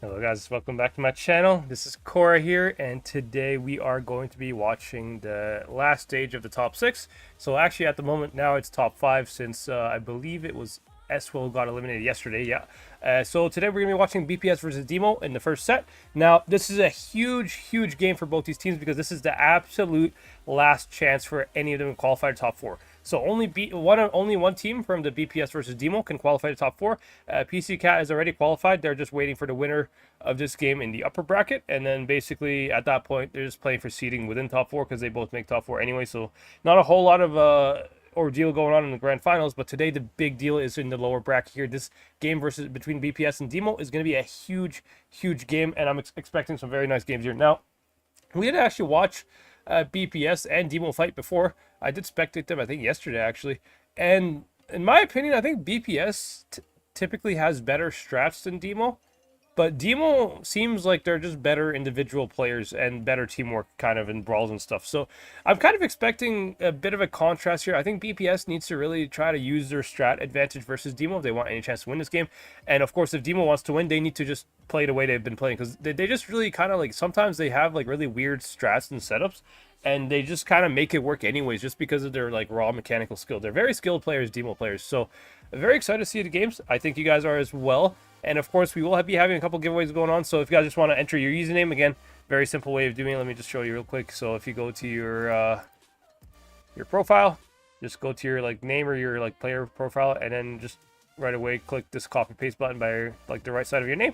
Hello guys, welcome back to my channel. This is Korah here, and today we are going to be watching the last stage of the top 6. So actually at the moment now it's top 5 since I believe it was S-Will who got eliminated yesterday, yeah. So today we're going to be watching BPS versus Demo in the first set. Now this is a huge game for both these teams because this is the absolute last chance for any of them to qualify to top 4. So only one team from the BPS versus Demo can qualify to top 4. PC Cat has already qualified. They're just waiting for the winner of this game in the upper bracket, and then basically at that point they're just playing for seeding within top 4 because they both make top 4 anyway. So not a whole lot of ordeal going on in the grand finals, but today the big deal is in the lower bracket here. This game between BPS and Demo is going to be a huge game, and I'm expecting some very nice games here. Now, we did actually watch BPS and Demo fight before. I did spectate them, I think, yesterday, actually. And in my opinion, I think BPS typically has better strats than Demo. But Demo seems like they're just better individual players and better teamwork kind of in brawls and stuff. So I'm kind of expecting a bit of a contrast here. I think BPS needs to really try to use their strat advantage versus Demo if they want any chance to win this game. And of course, if Demo wants to win, they need to just play the way they've been playing. Because they just really kind of like, sometimes they have like really weird strats and setups. And they just kind of make it work anyways, just because of their like raw mechanical skill. They're very skilled players, Demo players. So I'm very excited to see the games. I think you guys are as well. And of course, we will be having a couple giveaways going on. So if you guys just want to enter your username, again, very simple way of doing it. Let me just show you real quick. So if you go to your profile, just go to your like name or your like player profile, and then just right away click this copy paste button by like the right side of your name.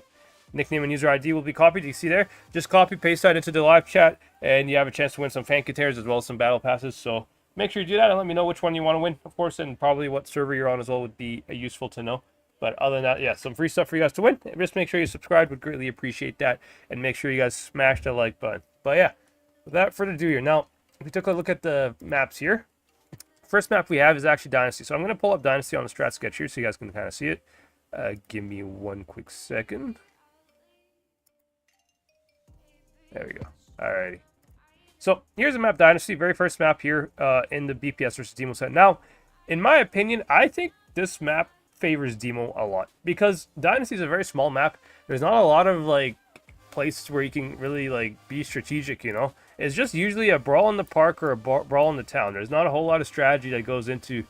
Nickname and user ID will be copied. You see there. Just copy paste that into the live chat, and you have a chance to win some fan tears as well as some battle passes. So make sure you do that and let me know which one you want to win, of course, and probably what server you're on as well would be useful to know. But other than that, yeah, some free stuff for you guys to win. Just make sure you subscribe. Would greatly appreciate that. And make sure you guys smash the like button. But yeah, without further ado here. Now, if we took a look at the maps here, first map we have is actually Dynasty. So I'm going to pull up Dynasty on the strat sketch here so you guys can kind of see it. Give me one quick second. There we go. Alrighty. So here's the map Dynasty. Very first map here in the BPS versus Demo set. Now, in my opinion, I think this map favors Demo a lot because Dynasty is a very small map. There's not a lot of like places where you can really like be strategic, you know. It's just usually a brawl in the park or a brawl in the town. There's not a whole lot of strategy that goes into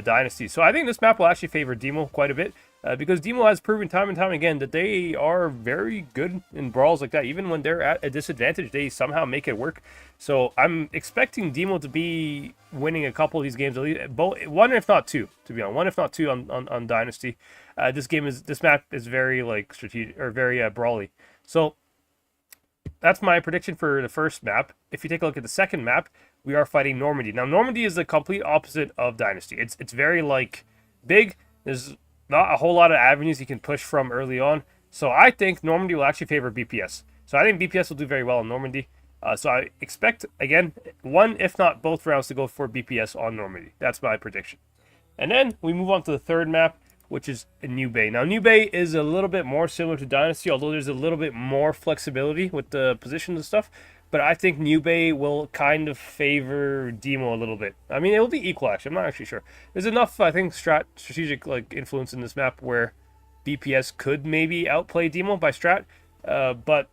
Dynasty. So I think this map will actually favor Demo quite a bit because Demo has proven time and time again that they are very good in brawls like that. Even when they're at a disadvantage, they somehow make it work. So I'm expecting Demo to be winning a couple of these games, at least one if not two, to be honest. One if not two on Dynasty. This map is very like strategic or very brawly. So that's my prediction for the first map. If you take a look at the second map, we are fighting Normandy. Now Normandy is the complete opposite of Dynasty. It's very like big. There's not a whole lot of avenues you can push from early on. So I think Normandy will actually favor BPS. So I think BPS will do very well in Normandy. So I expect, again, one, if not both rounds to go for BPS on Normandy. That's my prediction. And then we move on to the third map, which is New Bay. Now, New Bay is a little bit more similar to Dynasty, although there's a little bit more flexibility with the positions and stuff. But I think New Bay will kind of favor Demo a little bit. I mean, it will be equal, actually. I'm not actually sure. There's enough, I think, strategic like influence in this map where BPS could maybe outplay Demo by strat. But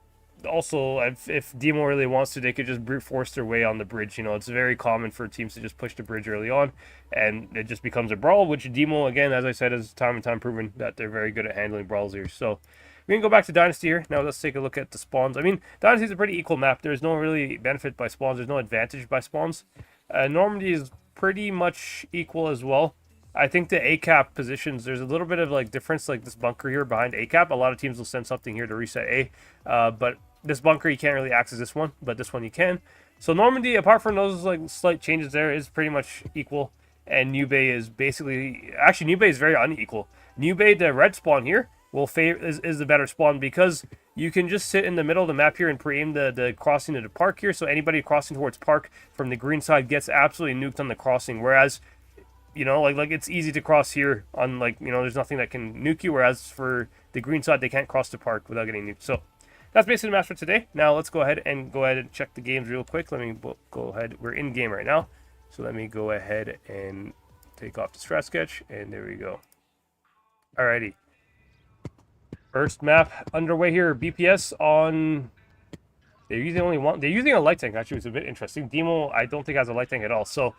also, if Demo really wants to, they could just brute force their way on the bridge. You know, it's very common for teams to just push the bridge early on, and it just becomes a brawl, which Demo, again, as I said, has time and time proven that they're very good at handling brawls here. So we can go back to Dynasty here. Now let's take a look at the spawns. I mean, Dynasty is a pretty equal map. There's no really benefit by spawns. There's no advantage by spawns. Normandy is pretty much equal as well. I think the A-cap positions, there's a little bit of like difference, like this bunker here behind A-cap. A lot of teams will send something here to reset A, but this bunker you can't really access this one, but this one you can. So Normandy, apart from those like slight changes there, is pretty much equal. And New Bay is basically, actually New Bay is very unequal. New Bay, the red spawn here, will favor is the better spawn because you can just sit in the middle of the map here and pre-aim the crossing to the park here. So anybody crossing towards park from the green side gets absolutely nuked on the crossing. Whereas, you know, like it's easy to cross here on like, you know, there's nothing that can nuke you. Whereas for the green side, they can't cross the park without getting nuked. So that's basically the match for today. Now let's go ahead and check the games real quick. Let me go ahead. We're in game right now. So let me go ahead and take off the strat sketch. And there we go. Alrighty. First map underway here. BPS on. They're using a light tank, actually, which is a bit interesting. Demo, I don't think has a light tank at all. So,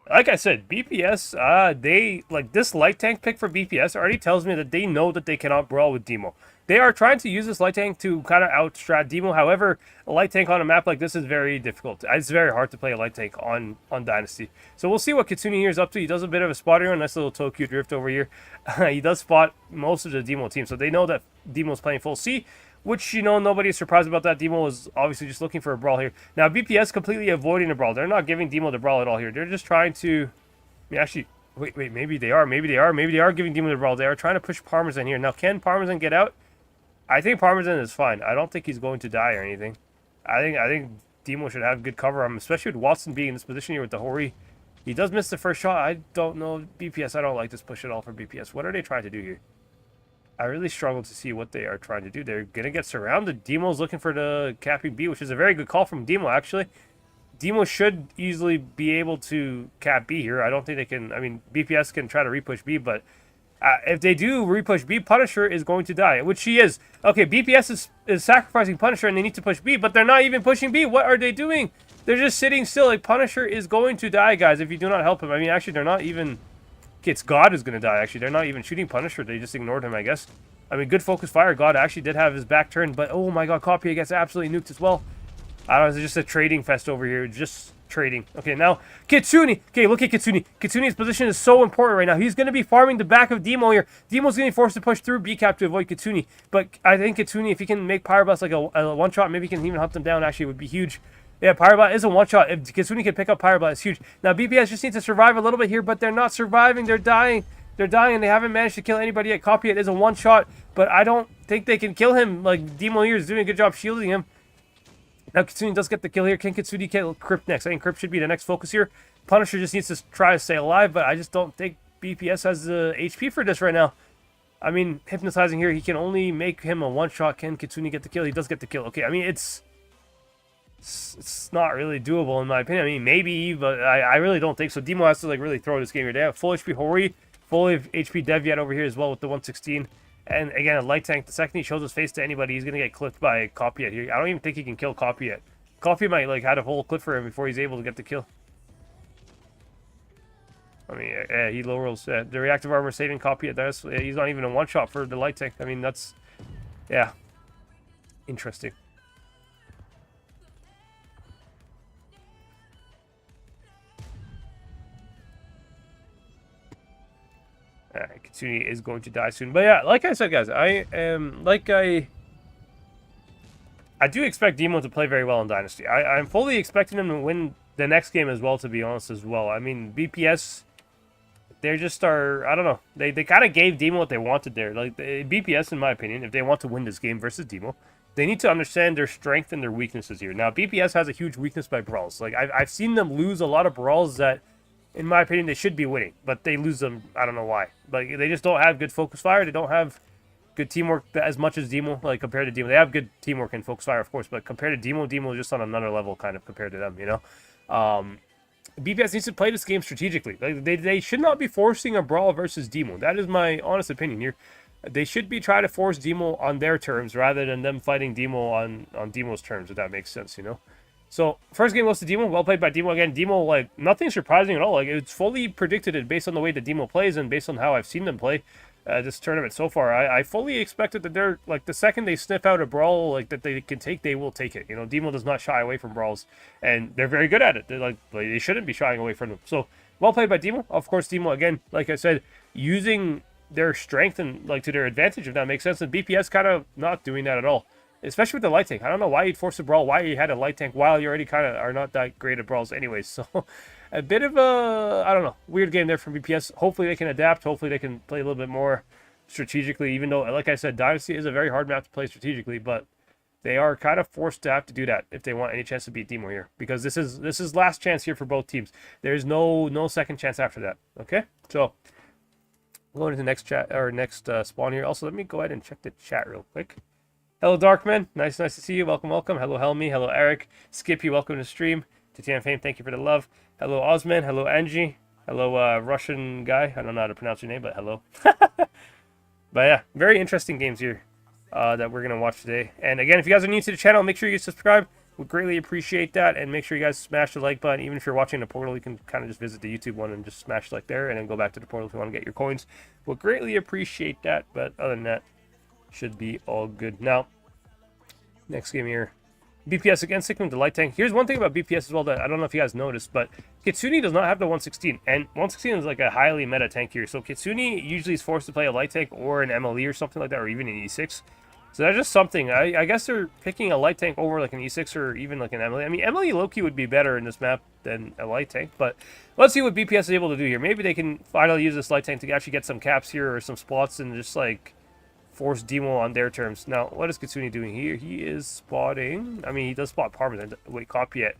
like I said, BPS, they like this light tank pick for BPS already tells me that they know that they cannot brawl with Demo. They are trying to use this light tank to kind of outstrat Demo. However, a light tank on a map like this is very difficult. It's very hard to play a light tank on Dynasty. So we'll see what Kitsune here is up to. He does a bit of a spotting on nice little Tokyo drift over here. He does spot most of the Demo team, so they know that Demo's playing full C. Which, you know, nobody is surprised about that. Demo is obviously just looking for a brawl here. Now, BPS completely avoiding a brawl. They're not giving Demo the brawl at all here. They're just trying to... I mean, actually... Wait, maybe they are. Maybe they are giving Demo the brawl. They are trying to push Parmesan here. Now, can Parmesan get out? I think Parmesan is fine. I don't think he's going to die or anything. I think Demo should have good cover on him, especially with Watson being in this position here with the Hori. He does miss the first shot. I don't know. BPS, I don't like this push at all for BPS. What are they trying to do here? I really struggle to see what they are trying to do. They're going to get surrounded. Demo's looking for the capping B, which is a very good call from Demo, actually. Demo should easily be able to cap B here. I don't think they can... I mean, BPS can try to repush B, but if they do repush B, Punisher is going to die, which he is. Okay, BPS is sacrificing Punisher, and they need to push B, but they're not even pushing B. What are they doing? They're just sitting still. Like, Punisher is going to die, guys, if you do not help him. I mean, actually, they're not even... Okay, it's God is going to die, actually. They're not even shooting Punisher. They just ignored him, I guess. I mean, good focus fire. God actually did have his back turned, but oh my God, Copia gets absolutely nuked as well. I don't know, it's just a trading fest over here. Just trading. Okay, now, Kitsune. Okay, look at Kitsune. Kitsune's position is so important right now. He's going to be farming the back of Demo here. Demo's going to be forced to push through B-cap to avoid Kitsune. But I think Kitsune, if he can make Pyroblast like a one-shot, maybe he can even hunt them down, actually, it would be huge. Yeah, Pyroblast is a one-shot. If Kitsune can pick up Pyroblast, it's huge. Now, BPS just needs to survive a little bit here, but they're not surviving. They're dying. They're dying, and they haven't managed to kill anybody yet. Copy it is a one-shot, but I don't think they can kill him. Like, Demo here is doing a good job shielding him. Now, Kitsune does get the kill here. Can Kitsune kill Crypt next? I think Crypt should be the next focus here. Punisher just needs to try to stay alive, but I just don't think BPS has the HP for this right now. I mean, hypnotizing here, he can only make him a one-shot. Can Kitsune get the kill? He does get the kill. Okay, I mean, it's not really doable in my opinion. I mean, maybe, but I really don't think so. Demo has to like really throw this game here. They have full HP Hori, full HP Deviat over here as well with the 116. And again, a light tank. The second he shows his face to anybody, he's gonna get clipped by Copiet here. I don't even think he can kill Copiet. Copiet might like had a whole clip for him before he's able to get the kill. I mean, yeah, he low rolls. The reactive armor saving Copiet. He's not even a one shot for the light tank. I mean, that's yeah, interesting. Kitsune is going to die soon. But yeah, like I said, guys, I do expect Demo to play very well in Dynasty. I'm fully expecting him to win the next game as well, to be honest, as well. I mean, BPS, they just are, I don't know. They kind of gave Demo what they wanted there. Like, BPS, in my opinion, if they want to win this game versus Demo, they need to understand their strength and their weaknesses here. Now, BPS has a huge weakness by brawls. Like, I've seen them lose a lot of brawls that, in my opinion, they should be winning, but they lose them. I don't know why. Like, they just don't have good focus fire. They don't have good teamwork as much as Demo, like, compared to Demo. They have good teamwork and focus fire, of course, but compared to Demo, Demo is just on another level, kind of, compared to them, you know? BPS needs to play this game strategically. Like, they should not be forcing a brawl versus Demo. That is my honest opinion here. They should be trying to force Demo on their terms rather than them fighting Demo on Demo's terms, if that makes sense, you know? So, first game was to Demo. Well played by Demo again. Demo, like, nothing surprising at all. Like, it's fully predicted based on the way that Demo plays and based on how I've seen them play this tournament so far. I fully expected that they're, like, the second they sniff out a brawl, like, that they can take, they will take it. You know, Demo does not shy away from brawls, and they're very good at it. They're, like, they shouldn't be shying away from them. So, well played by Demo. Of course, Demo, again, like I said, using their strength and, like, to their advantage, if that makes sense. And BPS kind of not doing that at all. Especially with the light tank. I don't know why he'd force a brawl, why he had a light tank while you already kind of are not that great at brawls anyways. So, a bit of a, I don't know, weird game there from BPS. Hopefully they can adapt. Hopefully they can play a little bit more strategically, even though, like I said, Dynasty is a very hard map to play strategically, but they are kind of forced to have to do that if they want any chance to beat Demo here. Because this is last chance here for both teams. There's no second chance after that. Okay? So, going to the next chat, or next spawn here. Also, let me go ahead and check the chat real quick. Hello, Darkman. Nice to see you. Welcome. Hello, Helmy. Hello, Eric. Skippy, welcome to the stream. Tatiana Fame, thank you for the love. Hello, Osman. Hello, Angie. Hello, Russian guy. I don't know how to pronounce your name, but hello. But yeah, very interesting games here. that we're going to watch today. And again, if you guys are new to the channel, make sure you subscribe. We'd greatly appreciate that. And make sure you guys smash the like button. Even if you're watching the portal, you can kind of just visit the YouTube one and just smash like there. And then go back to the portal if you want to get your coins. We'll greatly appreciate that. But other than that, should be all good. Now, next game here. BPS again, sticking with the light tank. Here's one thing about BPS as well that I don't know if you guys noticed, but Kitsune does not have the 116, and 116 is like a highly meta tank here. So Kitsune usually is forced to play a light tank or an MLE or something like that, or even an E6. So that's just something. I guess they're picking a light tank over like an E6 or even like an MLE. I mean, MLE Loki would be better in this map than a light tank, but let's see what BPS is able to do here. Maybe they can finally use this light tank to actually get some caps here or some spots and just like force Demo on their terms. Now, what is Kitsune doing here? He is spotting. I mean, he does spot Parmesan. Wait, Kopiet.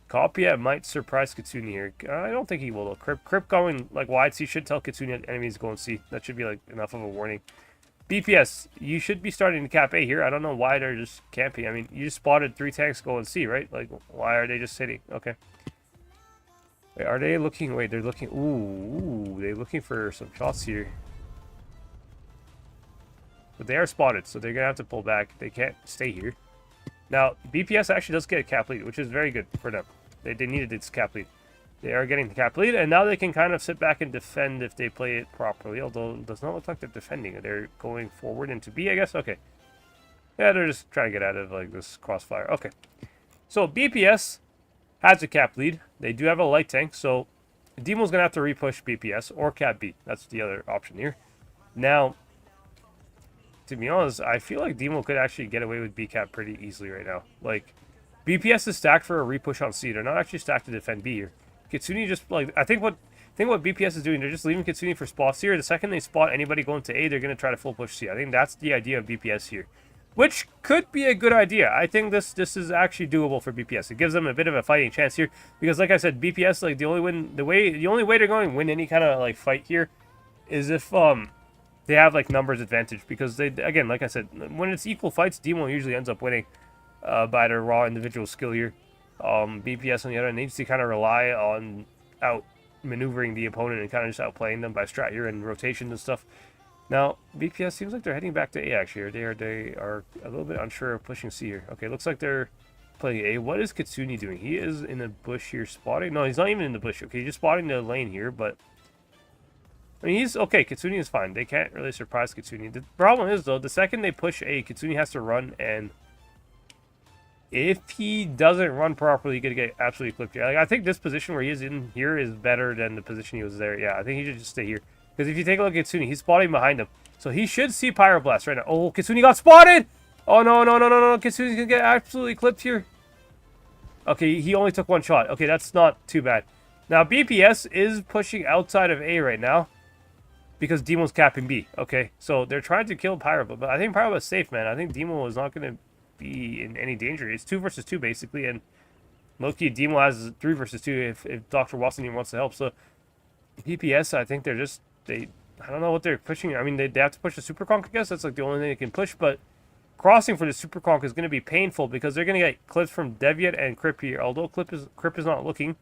Kopiet might surprise Kitsune here. I don't think he will, though. Crip going, like, wide C should tell Kitsune enemies going C. That should be, like, enough of a warning. BPS, you should be starting to cap A here. I don't know why they're just camping. I mean, you just spotted 3 tanks going C, right? Like, why are they just sitting? Okay. Wait, are they looking? Wait, they're looking. Ooh, they're looking for some shots here. But they are spotted, so they're going to have to pull back. They can't stay here. Now, BPS actually does get a cap lead, which is very good for them. They needed this cap lead. They are getting the cap lead, and now they can kind of sit back and defend if they play it properly. Although, it does not look like they're defending. They're going forward into B, I guess? Okay. Yeah, they're just trying to get out of, like, this crossfire. Okay. So, BPS has a cap lead. They do have a light tank, so Demo's going to have to repush BPS or cap B. That's the other option here. Now, to be honest, I feel like Demo could actually get away with B-cap pretty easily right now. Like, BPS is stacked for a repush on C. They're not actually stacked to defend B here. Kitsune just, like, I think what BPS is doing, they're just leaving Kitsune for spots here. The second they spot anybody going to A, they're going to try to full push C. I think that's the idea of BPS here, which could be a good idea. I think this is actually doable for BPS. It gives them a bit of a fighting chance here because, like I said, BPS, like, the only way they're going to win any kind of, like, fight here is if they have, like, numbers advantage, because they, again, like I said, when it's equal fights, Demo usually ends up winning by their raw individual skill here. BPS, on the other hand, needs to kind of rely on out-maneuvering the opponent and kind of just outplaying them by strat here and rotation and stuff. Now, BPS seems like they're heading back to A, actually. They are a little bit unsure of pushing C here. Okay, looks like they're playing A. What is Kitsune doing? He is in the bush here spotting. No, he's not even in the bush. Okay, he's just spotting the lane here, but I mean, he's okay. Kitsune is fine. They can't really surprise Kitsune. The problem is, though, the second they push A, Kitsune has to run, and if he doesn't run properly, he's going to get absolutely clipped here. Like, I think this position where he is in here is better than the position he was there. Yeah, I think he should just stay here. Because if you take a look at Kitsune, he's spotting behind him. So he should see Pyroblast right now. Oh, Kitsune got spotted! Oh, no. Kitsune's going to get absolutely clipped here. Okay, he only took 1 shot. Okay, that's not too bad. Now, BPS is pushing outside of A right now, because Demo's capping B. Okay, so they're trying to kill Pyroblast, but I think Pyroblast's safe, man. I think Demo is not going to be in any danger. It's 2 versus 2, basically, and low-key, Demo has 3 versus 2 if Dr. Watson even wants to help. So, BPS, I think they're just, I don't know what they're pushing. I mean, they have to push the Super Conk, I guess. That's like the only thing they can push, but crossing for the Super Conk is going to be painful because they're going to get clips from Deviat and Crip here. Although Crip is not looking,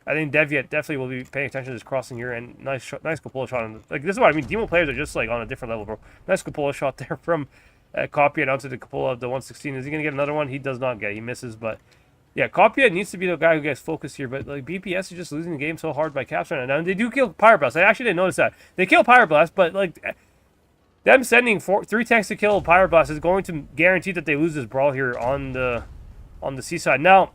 I think Deviat definitely will be paying attention to this crossing here, and nice cupola shot. Like, this is what I mean. Demo players are just, like, on a different level, bro. Nice cupola shot there from Kopiet onto the cupola of the 116. Is he going to get another one? He does not get. He misses, but yeah, Kopiet needs to be the guy who gets focused here, but, like, BPS is just losing the game so hard by caps right now. And they do kill Pyroblast. I actually didn't notice that. They kill Pyroblast, but, like, them sending 3 tanks to kill Pyroblast is going to guarantee that they lose this brawl here on the seaside. Now,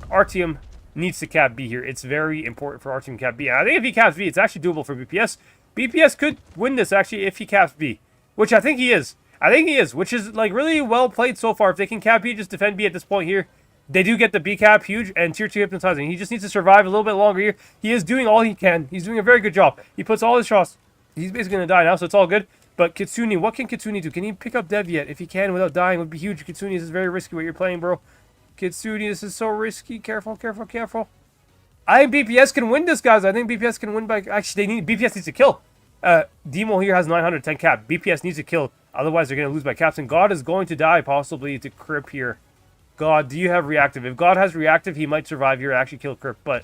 Artyom needs to cap B here. It's very important for Artyom to cap B. And I think if he caps B, it's actually doable for BPS. BPS could win this, actually, if he caps B, which I think he is. Which is, like, really well played so far. If they can cap B, just defend B at this point here. They do get the B cap, huge, and tier 2 hypnotizing. He just needs to survive a little bit longer here. He is doing all he can. He's doing a very good job. He puts all his shots. He's basically going to die now, so it's all good. But Kitsune, what can Kitsune do? Can he pick up Deviat? If he can without dying, it would be huge. Kitsune, this is very risky what you're playing, bro. Kitsune, this is so risky. Careful. I think BPS can win this, guys. I think BPS can win by... Actually, BPS needs to kill. Demo here has 910 cap. BPS needs to kill. Otherwise, they're going to lose by caps. And God is going to die, possibly, to Crip here. God, do you have reactive? If God has reactive, he might survive here and actually kill Crip. But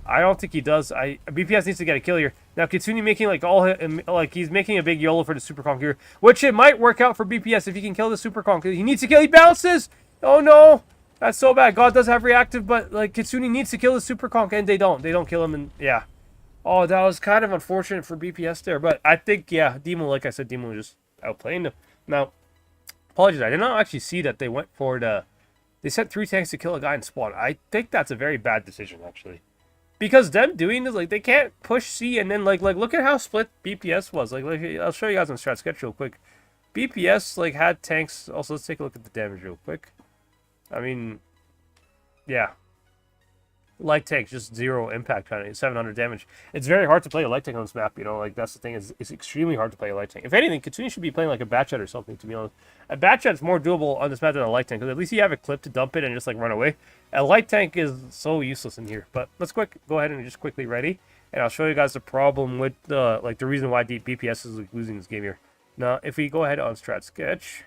I don't think he does. BPS needs to get a kill here. Now Kitsune making like he's making a big YOLO for the Super Conk here, which it might work out for BPS if he can kill the Super Conk. He needs to kill. He bounces. Oh no, that's so bad. God does have reactive, but like Kitsune needs to kill the Super Conk, and they don't. They don't kill him, and yeah. Oh, that was kind of unfortunate for BPS there, but I think yeah, Demo, like I said, Demo was just outplaying them. Now, apologies, I did not actually see that they went for the. They sent 3 tanks to kill a guy in spawn. I think that's a very bad decision actually. Because them doing this, like, they can't push C and then, like look at how split BPS was. Like, I'll show you guys on strat sketch real quick. BPS, like, had tanks. Also, let's take a look at the damage real quick. I mean, yeah. Light tank, just 0 impact, kind of 700 damage. It's very hard to play a light tank on this map, you know, like, that's the thing, it's extremely hard to play a light tank. If anything, Kitsune should be playing, like, a Batchat or something, to be honest. A Batchat's more doable on this map than a light tank, because at least you have a clip to dump it and just, like, run away. A light tank is so useless in here, but let's go ahead and just quickly ready, and I'll show you guys the problem with, the reason why BPS is, like, losing this game here. Now, if we go ahead on strat sketch,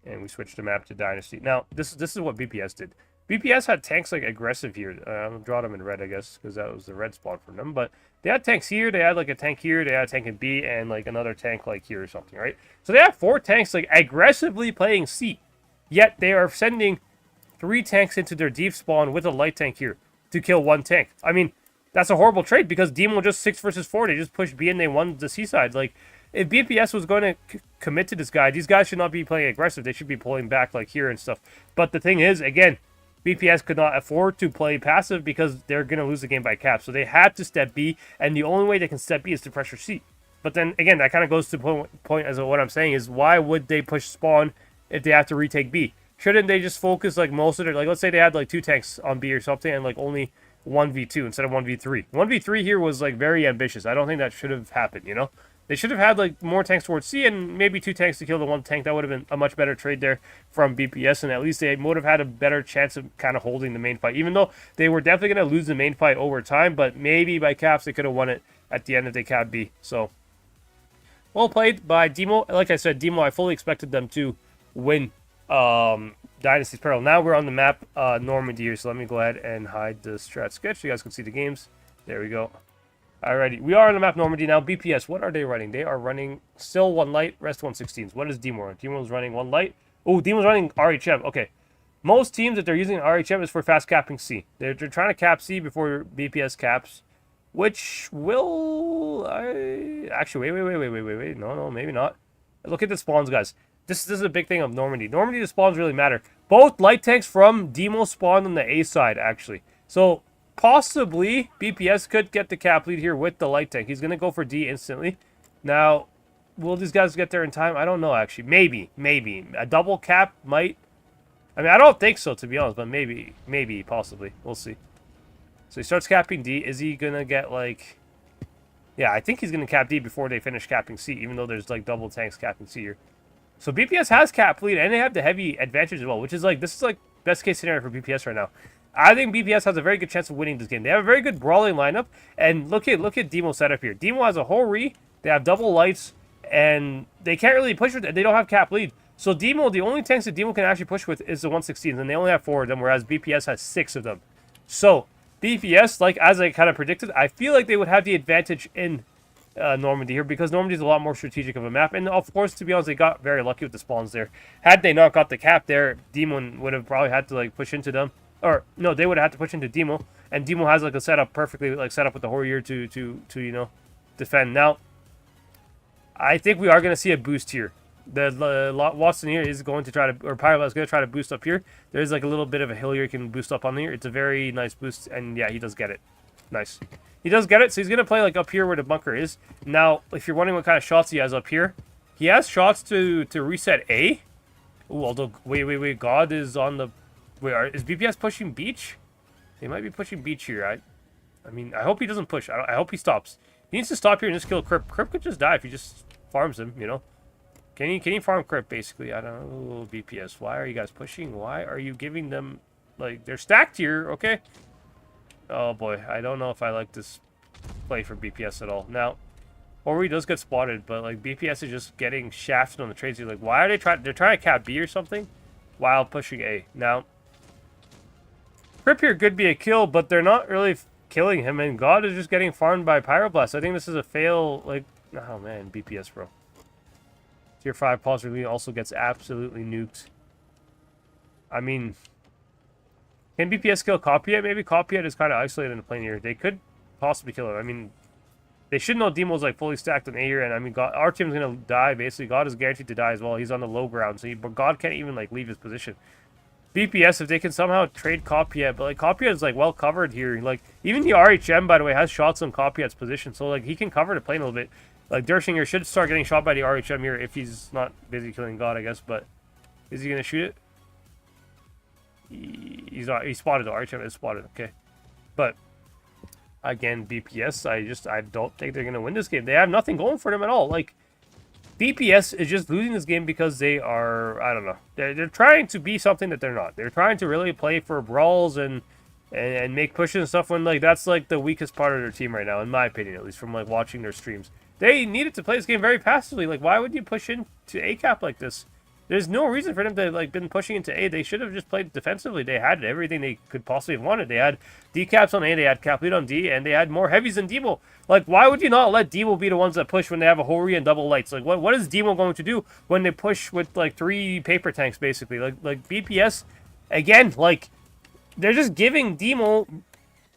and we switch the map to Dynasty. Now, this is what BPS did. BPS had tanks, like, aggressive here. I'll draw them in red, I guess, because that was the red spot for them. But they had tanks here, they had, like, a tank here, they had a tank in B, and, like, another tank, like, here or something, right? So they have 4 tanks, like, aggressively playing C. Yet they are sending 3 tanks into their deep spawn with a light tank here to kill 1 tank. I mean, that's a horrible trade, because Demo just 6 versus 4. They just pushed B and they won the C side. Like, if BPS was going to commit to this guy, these guys should not be playing aggressive. They should be pulling back, like, here and stuff. But the thing is, again, BPS could not afford to play passive because they're going to lose the game by cap. So they had to step B, and the only way they can step B is to pressure C. But then, again, that kind of goes to the point as what I'm saying is, why would they push spawn if they have to retake B? Shouldn't they just focus, like, most of their... Like, let's say they had, like, 2 tanks on B or something, and, like, only 1v2 instead of 1v3. 1v3 here was, like, very ambitious. I don't think that should have happened, you know? They should have had, like, more tanks towards C and maybe 2 tanks to kill the 1 tank. That would have been a much better trade there from BPS, and at least they would have had a better chance of kind of holding the main fight. Even though they were definitely going to lose the main fight over time, but maybe by caps they could have won it at the end if they capped B. So, well played by Demo. Like I said, Demo, I fully expected them to win Dynasty's Peril. Now we're on the map Normandy here, so let me go ahead and hide the strat sketch so you guys can see the games. There we go. Alrighty, we are on the map Normandy now. BPS, what are they running? They are running still 1 light, rest 116s. What is Demo running? Demo's running 1 light. Oh, Demo's running RHM. Okay. Most teams that they're using RHM is for fast capping C. They're trying to cap C before BPS caps, which will... Actually, wait. No, maybe not. Look at the spawns, guys. This is a big thing of Normandy. Normandy, the spawns really matter. Both light tanks from Demo spawned on the A side, actually. So... possibly, BPS could get the cap lead here with the light tank. He's going to go for D instantly. Now, will these guys get there in time? I don't know, actually. Maybe. A double cap might... I mean, I don't think so, to be honest, but maybe, possibly. We'll see. So he starts capping D. Is he going to get, like... Yeah, I think he's going to cap D before they finish capping C, even though there's, like, double tanks capping C here. So BPS has cap lead, and they have the heavy advantage as well, which is, like, this is, like, best case scenario for BPS right now. I think BPS has a very good chance of winning this game. They have a very good brawling lineup, and look at Demo's setup here. Demo has a whole re, they have double lights, and they can't really push with it. They don't have cap lead. So Demo, the only tanks that Demo can actually push with is the 116s, and they only have 4 of them, whereas BPS has 6 of them. So BPS, like as I kind of predicted, I feel like they would have the advantage in Normandy here, because Normandy is a lot more strategic of a map, and of course, to be honest, they got very lucky with the spawns there. Had they not got the cap there, Demon would have probably had to like push into them. Or, no, they would have had to push into Demo. And Demo has, like, a setup perfectly, like, set up with the Warrior to you know, defend. Now, I think we are going to see a boost here. The Watson here is going to try to, or Pyrola is going to try to boost up here. There's, like, a little bit of a hill here you can boost up on here. It's a very nice boost, and, yeah, he does get it. Nice. He does get it, so he's going to play, like, up here where the bunker is. Now, if you're wondering what kind of shots he has up here, he has shots to reset A. Ooh, although, wait, God is on the... Wait, is BPS pushing Beach? They might be pushing Beach here. I mean, I hope he doesn't push. I hope he stops. He needs to stop here and just kill Crip. Crip could just die if he just farms him, you know? Can he farm Crip, basically? I don't know. BPS, why are you guys pushing? Why are you giving them... Like, they're stacked here, okay? Oh, boy. I don't know if I like this play for BPS at all. Now, Ori does get spotted, but, like, BPS is just getting shafted on the trades. Like, why are they trying... They're trying to cap B or something while pushing A. Now... Crip here could be a kill, but they're not really killing him, and God is just getting farmed by Pyroblast. I think this is a fail, like, oh man, BPS, bro. Tier 5 possibly also gets absolutely nuked. I mean, can BPS kill Copyet? Maybe Copyet is kind of isolated in the plane here. They could possibly kill him. I mean, they should know Demo's like fully stacked on A here, and I mean, God, our team's gonna die basically. God is guaranteed to die as well. He's on the low ground, so but God can't even like leave his position. BPS, if they can somehow trade Copyet, but like Copyet is like well covered here. Like even the RHM, by the way, has shots on Copyet's position, so like he can cover the plane a little bit. Like Dershinger should start getting shot by the RHM here if he's not busy killing God, I guess. But is he gonna shoot it? He's not. He spotted the RHM. Is spotted. Okay, but again, BPS. I don't think they're gonna win this game. They have nothing going for them at all. Like BPS is just losing this game because they are. I don't know. They're trying to be something that they're not. They're trying to really play for brawls and make pushes and stuff when like that's like the weakest part of their team right now, in my opinion, at least from like watching their streams. They needed to play this game very passively. Like, why would you push into A cap like this? There's no reason for them to like been pushing into A. They should have just played defensively. They had everything they could possibly have wanted. They had D caps on A, they had cap lead on D, and they had more heavies than Demo. Like, why would you not let Demo be the ones that push when they have a Hori and double lights? Like, what is Demo going to do when they push with like 3 paper tanks basically? Like BPS, again, like they're just giving Demo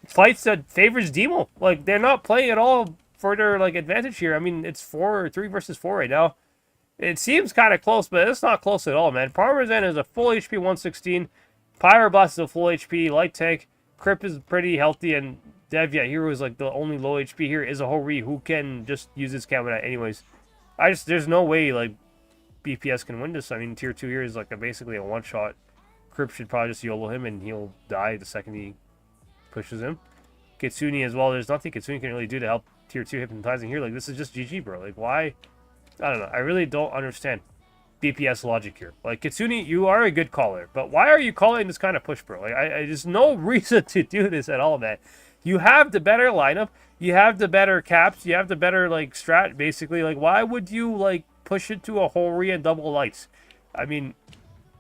fights that favors Demo. Like they're not playing at all for their like advantage here. I mean, it's 3 versus 4 right now. It seems kind of close, but it's not close at all, man. Parmesan is a full HP 116. Pyroblast is a full HP. Light tank. Crip is pretty healthy, and Dev, yeah, Hero is like the only low HP here. Is a Hori who can just use his Cabinet anyways. There's no way like BPS can win this. I mean, tier 2 here is like basically a one shot. Crip should probably just YOLO him, and he'll die the second he pushes him. Kitsune as well. There's nothing Kitsune can really do to help tier 2 hypnotizing here. Like, this is just GG, bro. Like, why? I don't know. I really don't understand BPS logic here. Like, Kitsune, you are a good caller, but why are you calling this kind of push, bro? Like, there's no reason to do this at all, man. You have the better lineup. You have the better caps. You have the better, like, strat, basically. Like, why would you, like, push it to a Hori and double lights? I mean,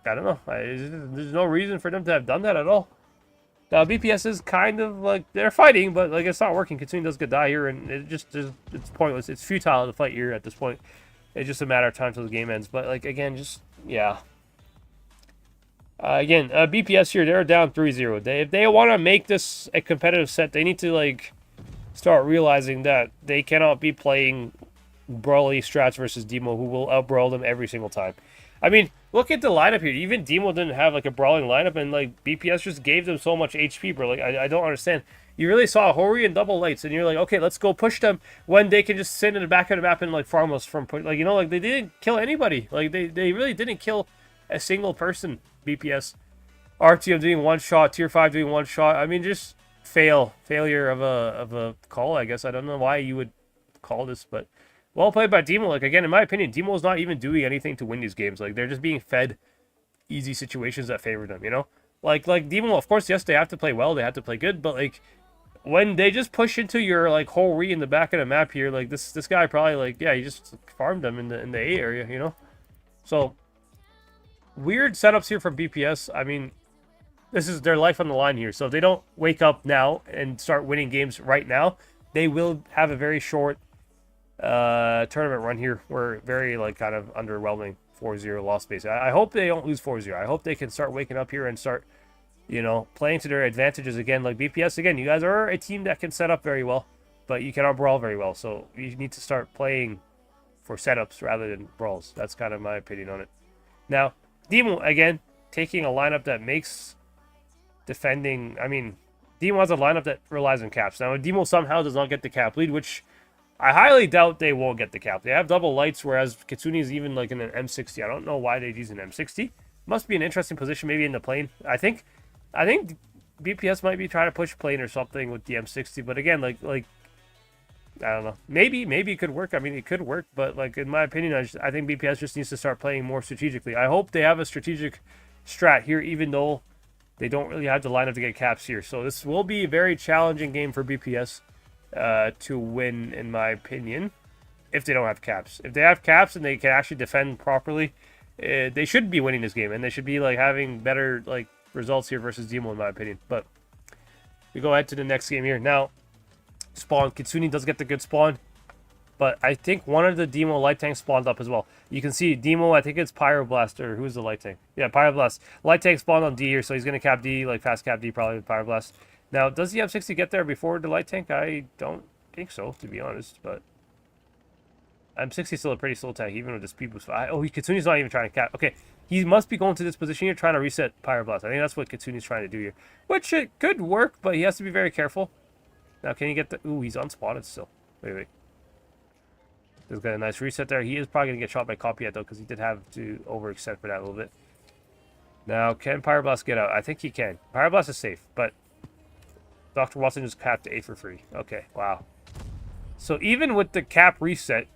I don't know. There's no reason for them to have done that at all. Now, BPS is kind of like, they're fighting, but like it's not working. Kitsune does get die here, and it's pointless. It's futile to fight here at this point. It's just a matter of time until the game ends. But like, again, just, yeah. BPS here, they're down 3-0. If they want to make this a competitive set, they need to like start realizing that they cannot be playing brawly strats versus Demo, who will out-brawl them every single time. I mean, look at the lineup here. Even Demo didn't have like a brawling lineup, and like BPS just gave them so much HP, bro. Like, I don't understand. You really saw Hori and double lights, and you're like, okay, let's go push them when they can just sit in the back of the map and like farm us from, like, you know, like they didn't kill anybody. Like they really didn't kill a single person. BPS, RTM doing one shot, tier 5 doing one shot. I mean, just failure of a call. I guess I don't know why you would call this, but. Well played by Demo. Like, again, in my opinion, Demo is not even doing anything to win these games. Like, they're just being fed easy situations that favor them, you know? Like Demo, of course, yes, they have to play well. They have to play good. But, like, when they just push into your, like, Hori in the back of the map here, like, this guy probably, like, yeah, he just farmed them in the A area, you know? So, weird setups here from BPS. I mean, this is their life on the line here. So, if they don't wake up now and start winning games right now, they will have a very short tournament run here. We're very like kind of underwhelming 4-0 loss base. I hope they don't lose 4-0. I hope they can start waking up here and start, you know, playing to their advantages again. Like BPS, again, you guys are a team that can set up very well, but you cannot brawl very well. So you need to start playing for setups rather than brawls. That's kind of my opinion on it. Now, Demo, again, taking a lineup that makes defending, I mean, Demo has a lineup that relies on caps. Now, Demo somehow does not get the cap lead, which I highly doubt they will get the cap. They have double lights, whereas Kitsune is even like in an M60. I don't know why they'd use an M60. Must be an interesting position, maybe in the plane. I think BPS might be trying to push plane or something with the M60. But again, like I don't know. Maybe it could work. I mean, it could work, but like in my opinion, I think BPS just needs to start playing more strategically. I hope they have a strategic strat here, even though they don't really have the lineup to get caps here. So this will be a very challenging game for BPS. To win, in my opinion, if they don't have caps. If they have caps and they can actually defend properly, they should be winning this game, and they should be like having better like results here versus Demo, in my opinion. But We go ahead to the next game here. Now, spawn. Kitsune does get the good spawn. But I think one of the Demo light tanks spawned up as well. You can see Demo, I think it's Pyroblast, or who's the light tank? Yeah, Pyroblast. Light tank spawned on D here, so he's going to cap D, like fast cap D probably with Pyroblast. Now, does the M60 get there before the light tank? I don't think so, to be honest, but M60 is still a pretty slow tank, even with the speed boost. Oh, Kitsune's not even trying to cap. Okay, he must be going to this position here, trying to reset Pyroblast. I think that's what Kitsune's trying to do here, which it could work, but he has to be very careful. Now, can he get the... Ooh, he's unspotted still. Wait. He's got a nice reset there. He is probably going to get shot by Copycat, though, because he did have to overextend for that a little bit. Now, can Pyroblast get out? I think he can. Pyroblast is safe, but Dr. Watson just capped 8 for free. Okay, wow. So even with the cap reset,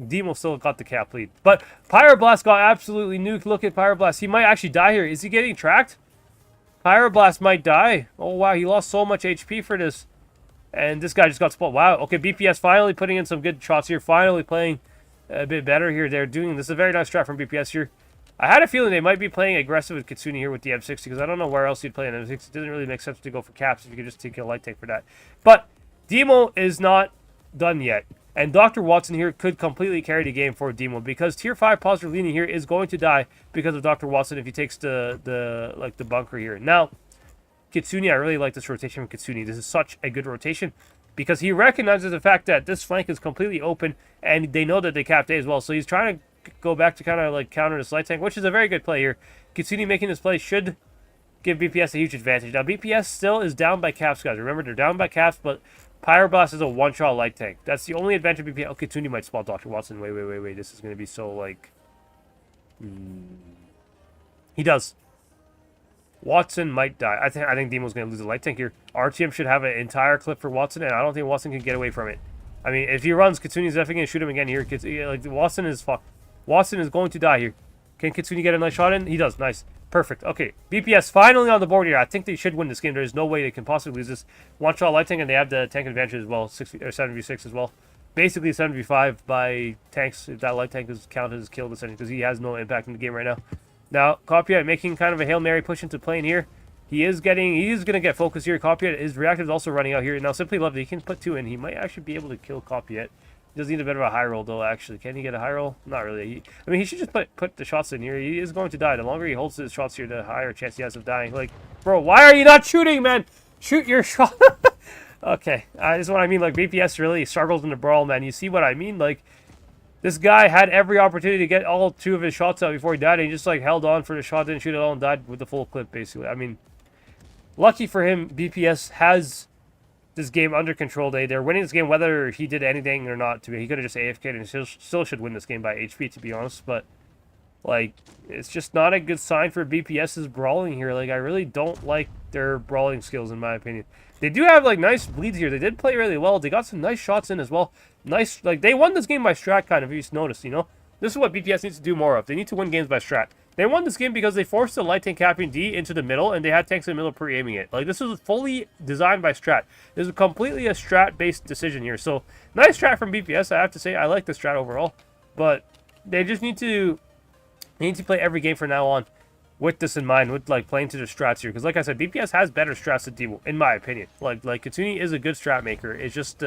Demo still got the cap lead. But Pyroblast got absolutely nuked. Look at Pyroblast. He might actually die here. Is he getting tracked? Pyroblast might die. Oh, wow. He lost so much HP for this. And this guy just got spot. Wow. Okay, BPS finally putting in some good shots here. Finally playing a bit better here. They're doing this. Is a very nice strat from BPS here. I had a feeling they might be playing aggressive with Kitsune here with the M60 because I don't know where else you'd play an M60. It doesn't really make sense to go for caps if you could just take a light tank for that. But Demo is not done yet. And Dr. Watson here could completely carry the game for Demo because Tier 5 positive leaning here is going to die because of Dr. Watson if he takes the bunker here. Now, Kitsune, I really like this rotation from Kitsune. This is such a good rotation because he recognizes the fact that this flank is completely open and they know that they capped A as well. So he's trying to go back to kind of like counter this light tank, which is a very good play here. Kitsune making this play should give BPS a huge advantage. Now, BPS still is down by caps, guys. Remember, they're down by caps, but Pyroblast is a one-shot light tank. That's the only advantage of BPS. Oh, Kitsune might spot Dr. Watson. Wait. This is going to be so, like... He does. Watson might die. I think Demo's going to lose a light tank here. RTM should have an entire clip for Watson, and I don't think Watson can get away from it. I mean, if he runs, Kitsune's definitely going to shoot him again here. Like, Watson is fucked. Watson is going to die here. Can Kitsune get a nice shot in? He does. Nice. Perfect. Okay. BPS finally on the board here. I think they should win this game. There's no way they can possibly lose this. One-shot light tank, and they have the tank advantage as well. 7v6 as well. Basically 7v5 by tanks. If that light tank is counted as killed, essentially, because he has no impact in the game right now. Now, Copycat making kind of a Hail Mary push into plane here. He is going to get focused here. Copycat, his reactive is also running out here. Now, Simply Lovely, he can put 2 in. He might actually be able to kill Copycat. He does need a bit of a high roll, though, actually. Can he get a high roll? Not really. I mean, he should just put the shots in here. He is going to die. The longer he holds his shots here, the higher chance he has of dying. Like, bro, why are you not shooting, man? Shoot your shot. Okay, this is what I mean. Like, BPS really struggles in the brawl, man. You see what I mean? Like, this guy had every opportunity to get all 2 of his shots out before he died, and he just, like, held on for the shot, didn't shoot it all, and died with the full clip, basically. I mean, lucky for him, BPS has this game under control. They're winning this game whether he did anything or not. He could have just AFK'd and still should win this game by HP, to be honest. But, like, it's just not a good sign for BPS's brawling here. Like, I really don't like their brawling skills, in my opinion. They do have, like, nice bleeds here. They did play really well. They got some nice shots in as well. Nice, like, they won this game by strat, kind of, if you noticed, you know? This is what BPS needs to do more of. They need to win games by strat. They won this game because they forced the light tank capping D into the middle, and they had tanks in the middle pre-aiming it. Like, this was fully designed by strat. This is completely a strat-based decision here. So, nice strat from BPS, I have to say. I like the strat overall. But they just need to play every game from now on with this in mind, with, like, playing to the strats here. Because, like I said, BPS has better strats than Demo, in my opinion. Like Kitsune is a good strat maker. It's just,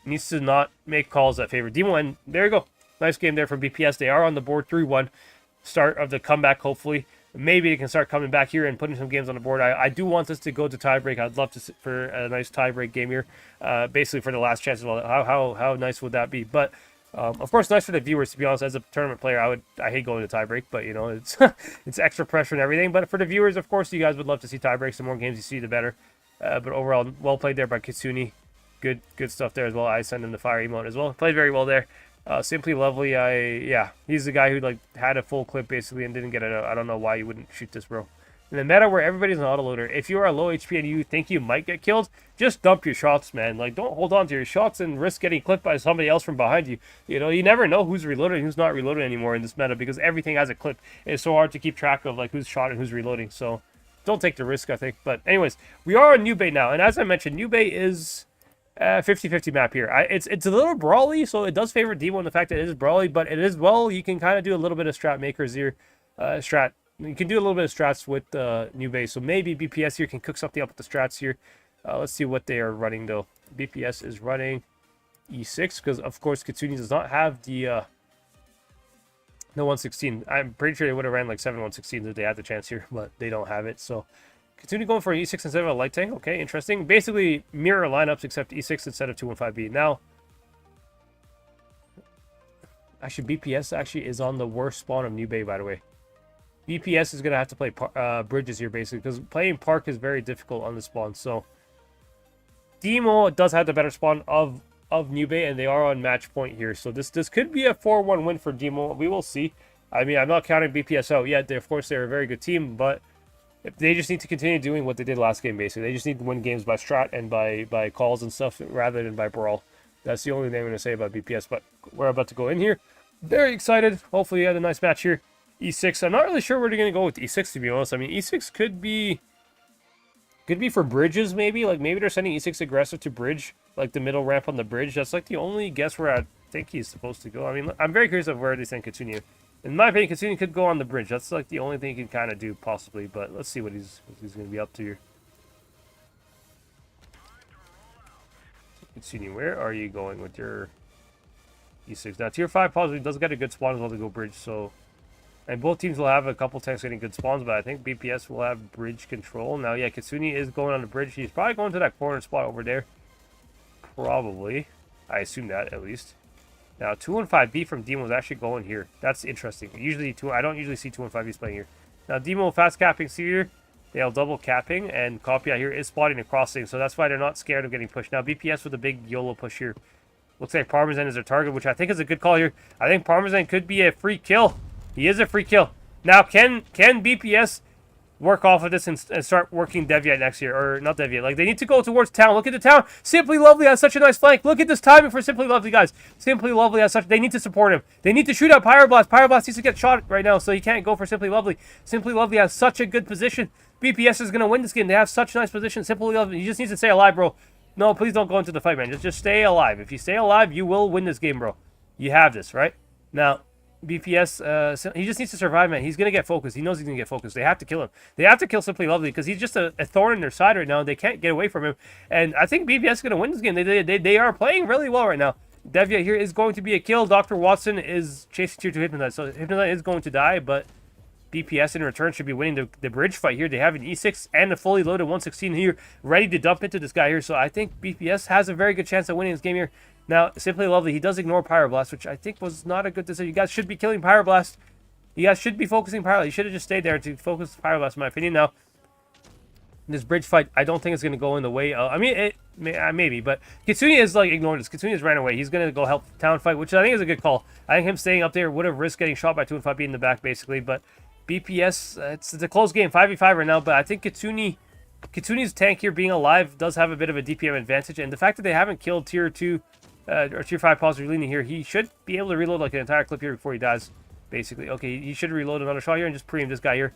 needs to not make calls that favor Demo. And there you go. Nice game there from BPS. They are on the board 3-1. Start of the comeback, hopefully. Maybe they can start coming back here and putting some games on the board. I do want this to go to tiebreak. I'd love to sit for a nice tiebreak game here, basically for the last chance as well. How nice would that be? But of course, nice for the viewers. To be honest, as a tournament player, I hate going to tiebreak, but you know it's it's extra pressure and everything. But for the viewers, of course, you guys would love to see tiebreaks. The more games you see, the better. But overall, well played there by Kitsune. Good stuff there as well. I send him the fire emote as well. Played very well there. Simply Lovely, he's the guy who, like, had a full clip basically and didn't get it out. I don't know why you wouldn't shoot this, bro. In the meta where everybody's an autoloader, if you are low HP and you think you might get killed, just dump your shots, man. Like, don't hold on to your shots and risk getting clipped by somebody else from behind you. You know, you never know who's reloading and who's not reloading anymore in this meta because everything has a clip. It's so hard to keep track of, like, who's shot and who's reloading. So, don't take the risk, I think. But anyways, we are on New Bay now. And as I mentioned, New Bay is 50-50 map here. It's a little brawly, so it does favor Demo in the fact that it is brawly, but it is, well, you can kind of do a little bit of strat makers here. You can do a little bit of strats with New Bay, so maybe BPS here can cook something up with the strats here. Let's see what they are running, though. BPS is running E6, because, of course, Kitsune does not have the 116. I'm pretty sure they would have ran like 7 116s if they had the chance here, but they don't have it, so... Kitsune going for an E6 instead of a light tank. Okay, interesting. Basically, mirror lineups except E6 instead of 215B. Now... Actually, BPS actually is on the worst spawn of New Bay, by the way. BPS is going to have to play bridges here, basically, because playing Park is very difficult on the spawn. So, Demo does have the better spawn of New Bay, and they are on match point here. So, this could be a 4-1 win for Demo. We will see. I mean, I'm not counting BPS out yet. Of course, they're a very good team, but they just need to continue doing what they did last game, basically. They just need to win games by strat and by calls and stuff, rather than by brawl. That's the only thing I'm going to say about BPS, but we're about to go in here. Very excited. Hopefully, you had a nice match here. E6. I'm not really sure where they're going to go with E6, to be honest. I mean, E6 could be for bridges, maybe. Like, maybe they're sending E6 aggressive to bridge, like the middle ramp on the bridge. That's, like, the only guess where I think he's supposed to go. I mean, I'm very curious of where they send Kitsune. In my opinion, Kitsune could go on the bridge. That's, like, the only thing he can kind of do, possibly. But let's see what he's going to be up to here. Kitsune, where are you going with your E6? Now, tier 5 possibly does get a good spawn as well to go bridge, so... And both teams will have a couple tanks getting good spawns, but I think BPS will have bridge control. Now, yeah, Kitsune is going on the bridge. He's probably going to that corner spot over there. Probably. I assume that, at least. Now, 215B from Demo is actually going here. That's interesting. I don't usually see 215Bs playing here. Now, Demo fast capping here. They have double capping, and Copia here is spotting and crossing, so that's why they're not scared of getting pushed. Now, BPS with a big YOLO push here. Looks like Parmesan is their target, which I think is a good call here. I think Parmesan could be a free kill. He is a free kill. Now, can BPS work off of this and start working Deviate next year? Or not Deviate. Like, they need to go towards town. Look at the town. Simply Lovely has such a nice flank. Look at this timing for Simply Lovely, guys. Simply Lovely has such... They need to support him. They need to shoot out Pyroblast. Pyroblast needs to get shot right now, so he can't go for Simply Lovely. Simply Lovely has such a good position. BPS is going to win this game. They have such nice position. Simply Lovely, he just needs to stay alive, bro. No, please don't go into the fight, man. Just stay alive. If you stay alive, you will win this game, bro. You have this, right? Now... BPS, he just needs to survive, man. He's going to get focused. He knows he's going to get focused. They have to kill him. They have to kill Simply Lovely because he's just a thorn in their side right now. They can't get away from him. And I think BPS is going to win this game. They are playing really well right now. Devia here is going to be a kill. Dr. Watson is chasing tier 2 Hypnotite. So Hypnotite is going to die, but BPS in return should be winning the bridge fight here. They have an E6 and a fully loaded 116 here ready to dump into this guy here. So I think BPS has a very good chance of winning this game here. Now, Simply Lovely, he does ignore Pyroblast, which I think was not a good decision. You guys should be killing Pyroblast. You guys should be focusing Pyroblast. You should have just stayed there to focus Pyroblast, in my opinion. Now, this bridge fight, I don't think it's going to go in the way of... I mean, maybe, but Kitsune is, like, ignoring this. Kitsune has ran away. He's going to go help town fight, which I think is a good call. I think him staying up there would have risked getting shot by 2 and 5B in the back, basically. But BPS, it's a close game, 5v5 right now, but I think Kitsune's tank here being alive does have a bit of a DPM advantage, and the fact that they haven't killed tier 2... or tier 5 positive leaning here, he should be able to reload like an entire clip here before he dies, basically. Okay, he should reload another shot here and just preempt this guy here.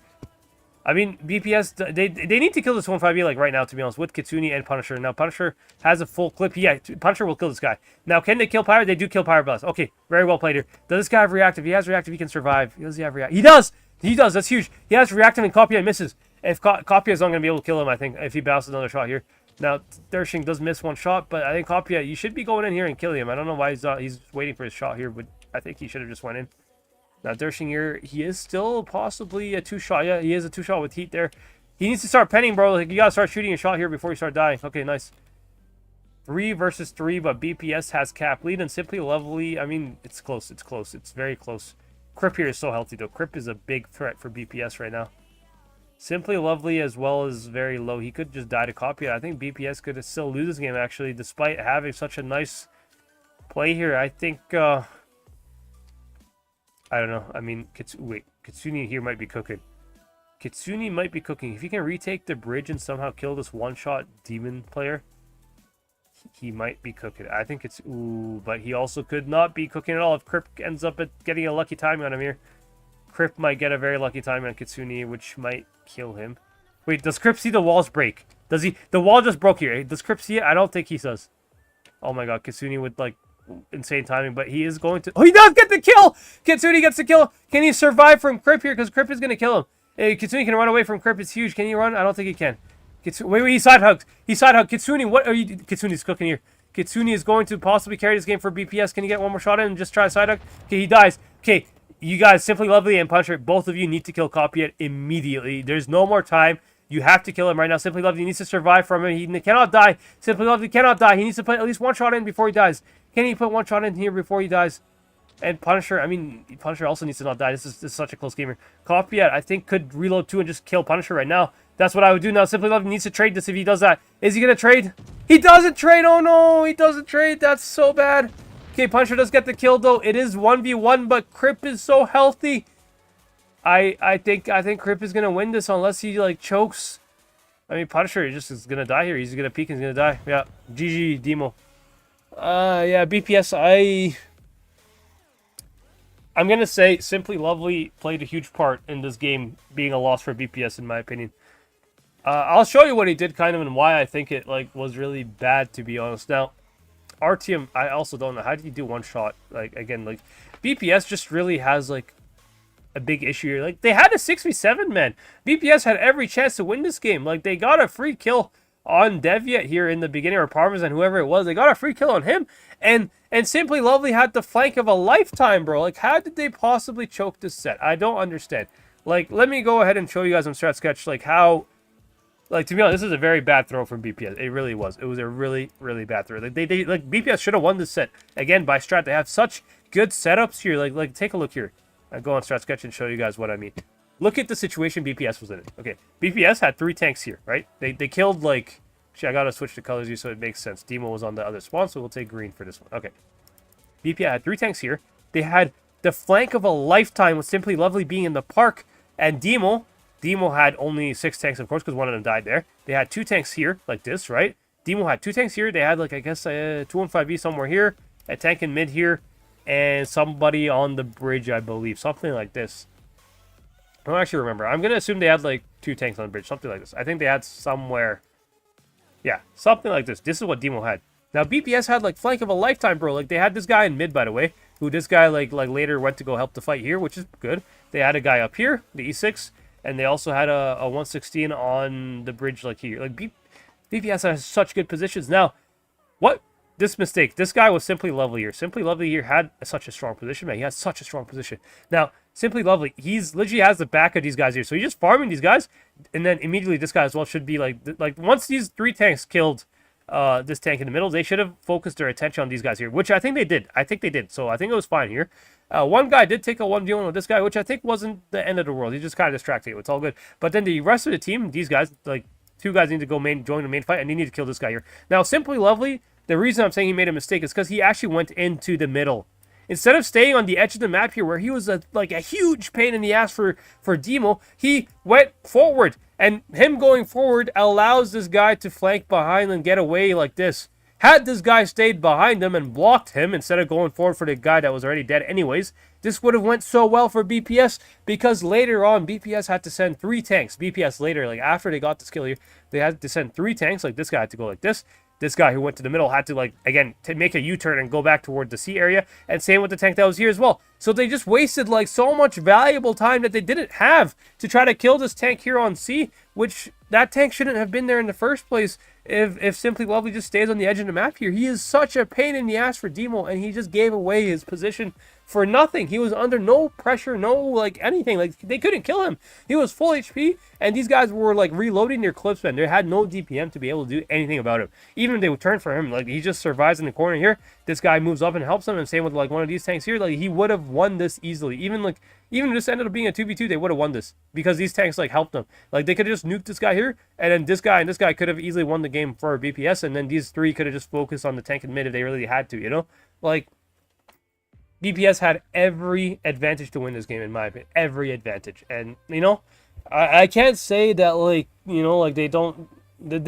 I mean, BPS, they need to kill this 1-5B like right now, to be honest, with Kitsune and Punisher. Now, Punisher has a full clip. Yeah, Punisher will kill this guy. Now, can they kill Pyro? They do kill Pyroblast. Okay, very well played here. Does this guy have reactive? He has reactive. He can survive. Does he have reactive? He does! He does. That's huge. He has reactive and Copia misses. If Copia is not going to be able to kill him, I think, if he bounces another shot here. Now, Dershing does miss one shot, but I think Copia, you should be going in here and killing him. I don't know why he's waiting for his shot here, but I think he should have just went in. Now, Dershing here, he is still possibly a 2-shot. Yeah, he is a 2-shot with heat there. He needs to start penning, bro. Like, you got to start shooting a shot here before you start dying. Okay, nice. 3 versus 3, but BPS has cap lead, and Simply Lovely, I mean, it's close. It's close. It's very close. Crip here is so healthy, though. Crip is a big threat for BPS right now. Simply Lovely as well as very low. He could just die to Copia. I think BPS could still lose this game, actually, despite having such a nice play here. I think, I don't know. I mean, Kitsune here might be cooking. Kitsune might be cooking. If he can retake the bridge and somehow kill this one-shot demon player, he might be cooking. I think it's... Ooh, but he also could not be cooking at all if Crip ends up getting a lucky timing on him here. Crip might get a very lucky timing on Kitsune, which might kill him. Wait, does Crip see the walls break? Does he? The wall just broke here. Does Crip see it? I don't think he does. Oh my god, Kitsune with, like, insane timing, but he is going to... Oh, he does get the kill! Kitsune gets the kill! Can he survive from Crip here? Because Crip is going to kill him. Hey, Kitsune can run away from Crip. It's huge. Can he run? I don't think he can. Wait, he side hugged. He side hugged. Kitsune, what are you? Kitsune's cooking here. Kitsune is going to possibly carry this game for BPS. Can he get one more shot in and just try side hug? Okay, he dies. Okay, you guys, Simply Lovely and Punisher, both of you need to kill Copyet immediately. There's no more time. You have to kill him right now. Simply Lovely needs to survive from him. He cannot die. Simply Lovely cannot die. He needs to put at least one shot in before he dies. Can he put one shot in here before he dies? And Punisher, I mean, Punisher also needs to not die. This is such a close gamer. Copyet, I think, could reload too and just kill Punisher right now. That's what I would do now. Simply Lovely needs to trade this if he does that. Is he going to trade? He doesn't trade. Oh, no. He doesn't trade. That's so bad. Okay, Punisher does get the kill, though. It is 1v1, but Crip is so healthy. I think Crip is going to win this unless he, like, chokes. I mean, Punisher just is going to die here. He's going to peek and he's going to die. Yeah. GG, Demo. Yeah, BPS, I'm going to say Simply Lovely played a huge part in this game being a loss for BPS, in my opinion. I'll show you what he did kind of and why I think it like was really bad, to be honest. Now, RTM, I also don't know. How did he do one shot? Like, again, like, BPS just really has, like, a big issue here. Like, they had a 6v7, man. BPS had every chance to win this game. Like, they got a free kill on Deviat here in the beginning, or Parmesan, whoever it was. They got a free kill on him. And Simply Lovely had the flank of a lifetime, bro. Like, how did they possibly choke this set? I don't understand. Like, let me go ahead and show you guys on Strat Sketch, like, how... Like, to be honest, this is a very bad throw from BPS. It really was. It was a really, really bad throw. Like, like BPS should have won this set. Again, by Strat. They have such good setups here. Like take a look here. I'll go on Strat Sketch and show you guys what I mean. Look at the situation BPS was in. Okay, BPS had 3 tanks here, right? They killed, like... Actually, I gotta switch the colors here so it makes sense. Demo was on the other spawn, so we'll take green for this one. Okay. BPS had 3 tanks here. They had the flank of a lifetime with Simply Lovely being in the park. And Demo had only 6 tanks, of course, because one of them died there. They had 2 tanks here, like this, right? Demo had 2 tanks here. They had, like, I guess, a 215B somewhere here, a tank in mid here, and somebody on the bridge, I believe. Something like this. I don't actually remember. I'm going to assume they had, like, 2 tanks on the bridge. Something like this. I think they had somewhere... Yeah, something like this. This is what Demo had. Now, BPS had, like, flank of a lifetime, bro. Like, they had this guy in mid, by the way, who this guy, like later went to go help the fight here, which is good. They had a guy up here, the E6, and they also had a 116 on the bridge, like here. Like, BPS has such good positions. Now, what? This mistake. This guy was Simply Lovely here. Simply Lovely here had such a strong position, man. He has such a strong position. Now, Simply Lovely, he's literally has the back of these guys here. So he's just farming these guys, and then immediately this guy as well should be like once these 3 tanks killed this tank in the middle, they should have focused their attention on these guys here, which I think they did. So I think it was fine here. One guy did take a 1v1 with this guy, which I think wasn't the end of the world. He just kind of distracted. It's all good. But then the rest of the team, these guys, like 2 guys need to go join the main fight, and they need to kill this guy here. Now, Simply Lovely, the reason I'm saying he made a mistake is because he actually went into the middle. Instead of staying on the edge of the map here where he was like a huge pain in the ass for Demo, he went forward. And him going forward allows this guy to flank behind and get away like this. Had this guy stayed behind him and blocked him instead of going forward for the guy that was already dead anyways, this would have went so well for BPS, because later on BPS had to send 3 tanks. BPS later, like after they got this kill here, they had to send 3 tanks. Like this guy had to go like this. This guy who went to the middle had to, like, again, to make a U-turn and go back toward the C area. And same with the tank that was here as well. So they just wasted, like, so much valuable time that they didn't have to try to kill this tank here on C, which that tank shouldn't have been there in the first place if Simply Lovely just stays on the edge of the map here. He is such a pain in the ass for Demo, and he just gave away his position for nothing. He was under no pressure, no, like, anything. Like, they couldn't kill him. He was full HP, and these guys were, like, reloading their clips, man. They had no DPM to be able to do anything about him. Even if they would turn for him, like, he just survives in the corner here. This guy moves up and helps him, and same with, like, one of these tanks here. Like, he would have won this easily. Even if this ended up being a 2v2, they would have won this, because these tanks, like, helped them. Like, they could have just nuked this guy here, and then this guy could have easily won the game for BPS, and then these 3 could have just focused on the tank in mid if they really had to, you know? Like, BPS had every advantage to win this game, in my opinion. Every advantage. And, you know, I can't say that, like, you know, like, they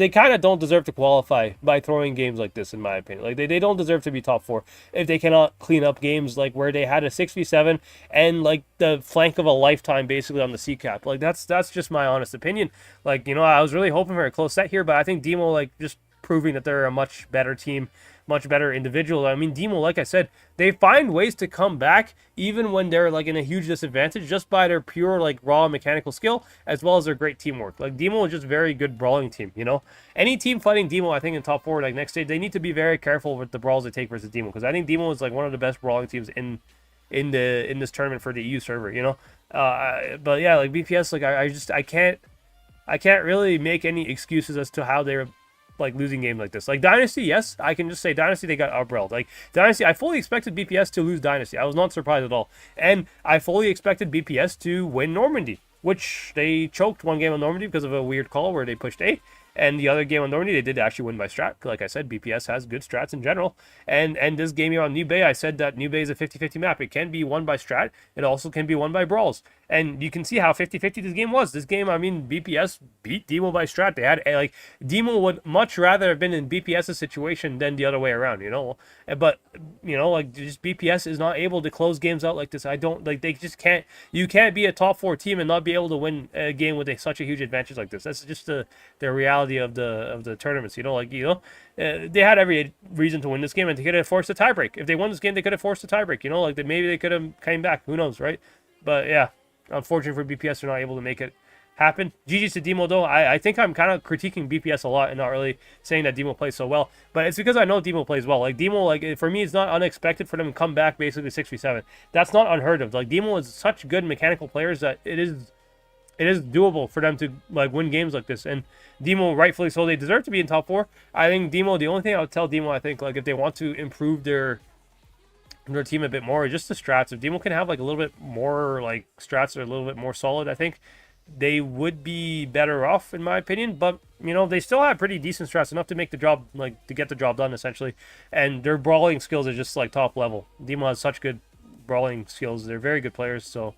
kind of don't deserve to qualify by throwing games like this, in my opinion. Like, they don't deserve to be top 4 if they cannot clean up games, like, where they had a 6v7 and, like, the flank of a lifetime, basically, on the C cap. Like, that's just my honest opinion. Like, you know, I was really hoping for a close set here, but I think Demo, like, just proving that they're a much better team, much better individual. I mean, Demo, like I said, they find ways to come back even when they're like in a huge disadvantage just by their pure like raw mechanical skill as well as their great teamwork. Like Demo is just very good brawling team, you know. Any team fighting Demo, I think in top 4 like next stage, they need to be very careful with the brawls they take versus Demo, because I think Demo is like one of the best brawling teams in this tournament for the EU server, you know. But yeah, like BPS, like I can't really make any excuses as to how they're like losing games like this. Like Dynasty, yes, I can just say Dynasty, they got outrelled. Like Dynasty, I fully expected BPS to lose Dynasty. I was not surprised at all. And I fully expected BPS to win Normandy, which they choked one game on Normandy because of a weird call where they pushed A. And the other game on Normandy, they did actually win by strat. Like I said, BPS has good strats in general. And this game here on New Bay, I said that New Bay is a 50-50 map. It can be won by strat. It also can be won by brawls. And you can see how 50-50 this game was. This game, I mean, BPS beat Demo by strat. They had, like, Demo would much rather have been in BPS's situation than the other way around, you know? But, you know, like, just BPS is not able to close games out like this. I don't, like, they just can't, you can't be a top 4 team and not be able to win a game with such a huge advantage like this. That's just the reality of the tournaments, you know? Like, you know, they had every reason to win this game, and they could have forced a tiebreak. If they won this game, they could have forced a tiebreak, you know? Like, maybe they could have came back. Who knows, right? But, yeah. Unfortunate for BPS, they're not able to make it happen. GG's to Demo, though. I think I'm kind of critiquing BPS a lot and not really saying that Demo plays so well. But it's because I know Demo plays well. Like, Demo, like, for me, it's not unexpected for them to come back basically 6v7. That's not unheard of. Like, Demo is such good mechanical players that it is doable for them to, like, win games like this. And Demo, rightfully so, they deserve to be in top 4. I think Demo, the only thing I would tell Demo, I think, like, if they want to improve their team a bit more, just the strats. If Demo can have like a little bit more like strats that are a little bit more solid, I think they would be better off in my opinion. But you know, they still have pretty decent strats, enough to make the job, like to get the job done essentially. And their brawling skills are just like top level. Demo has such good brawling skills. They're very good players. So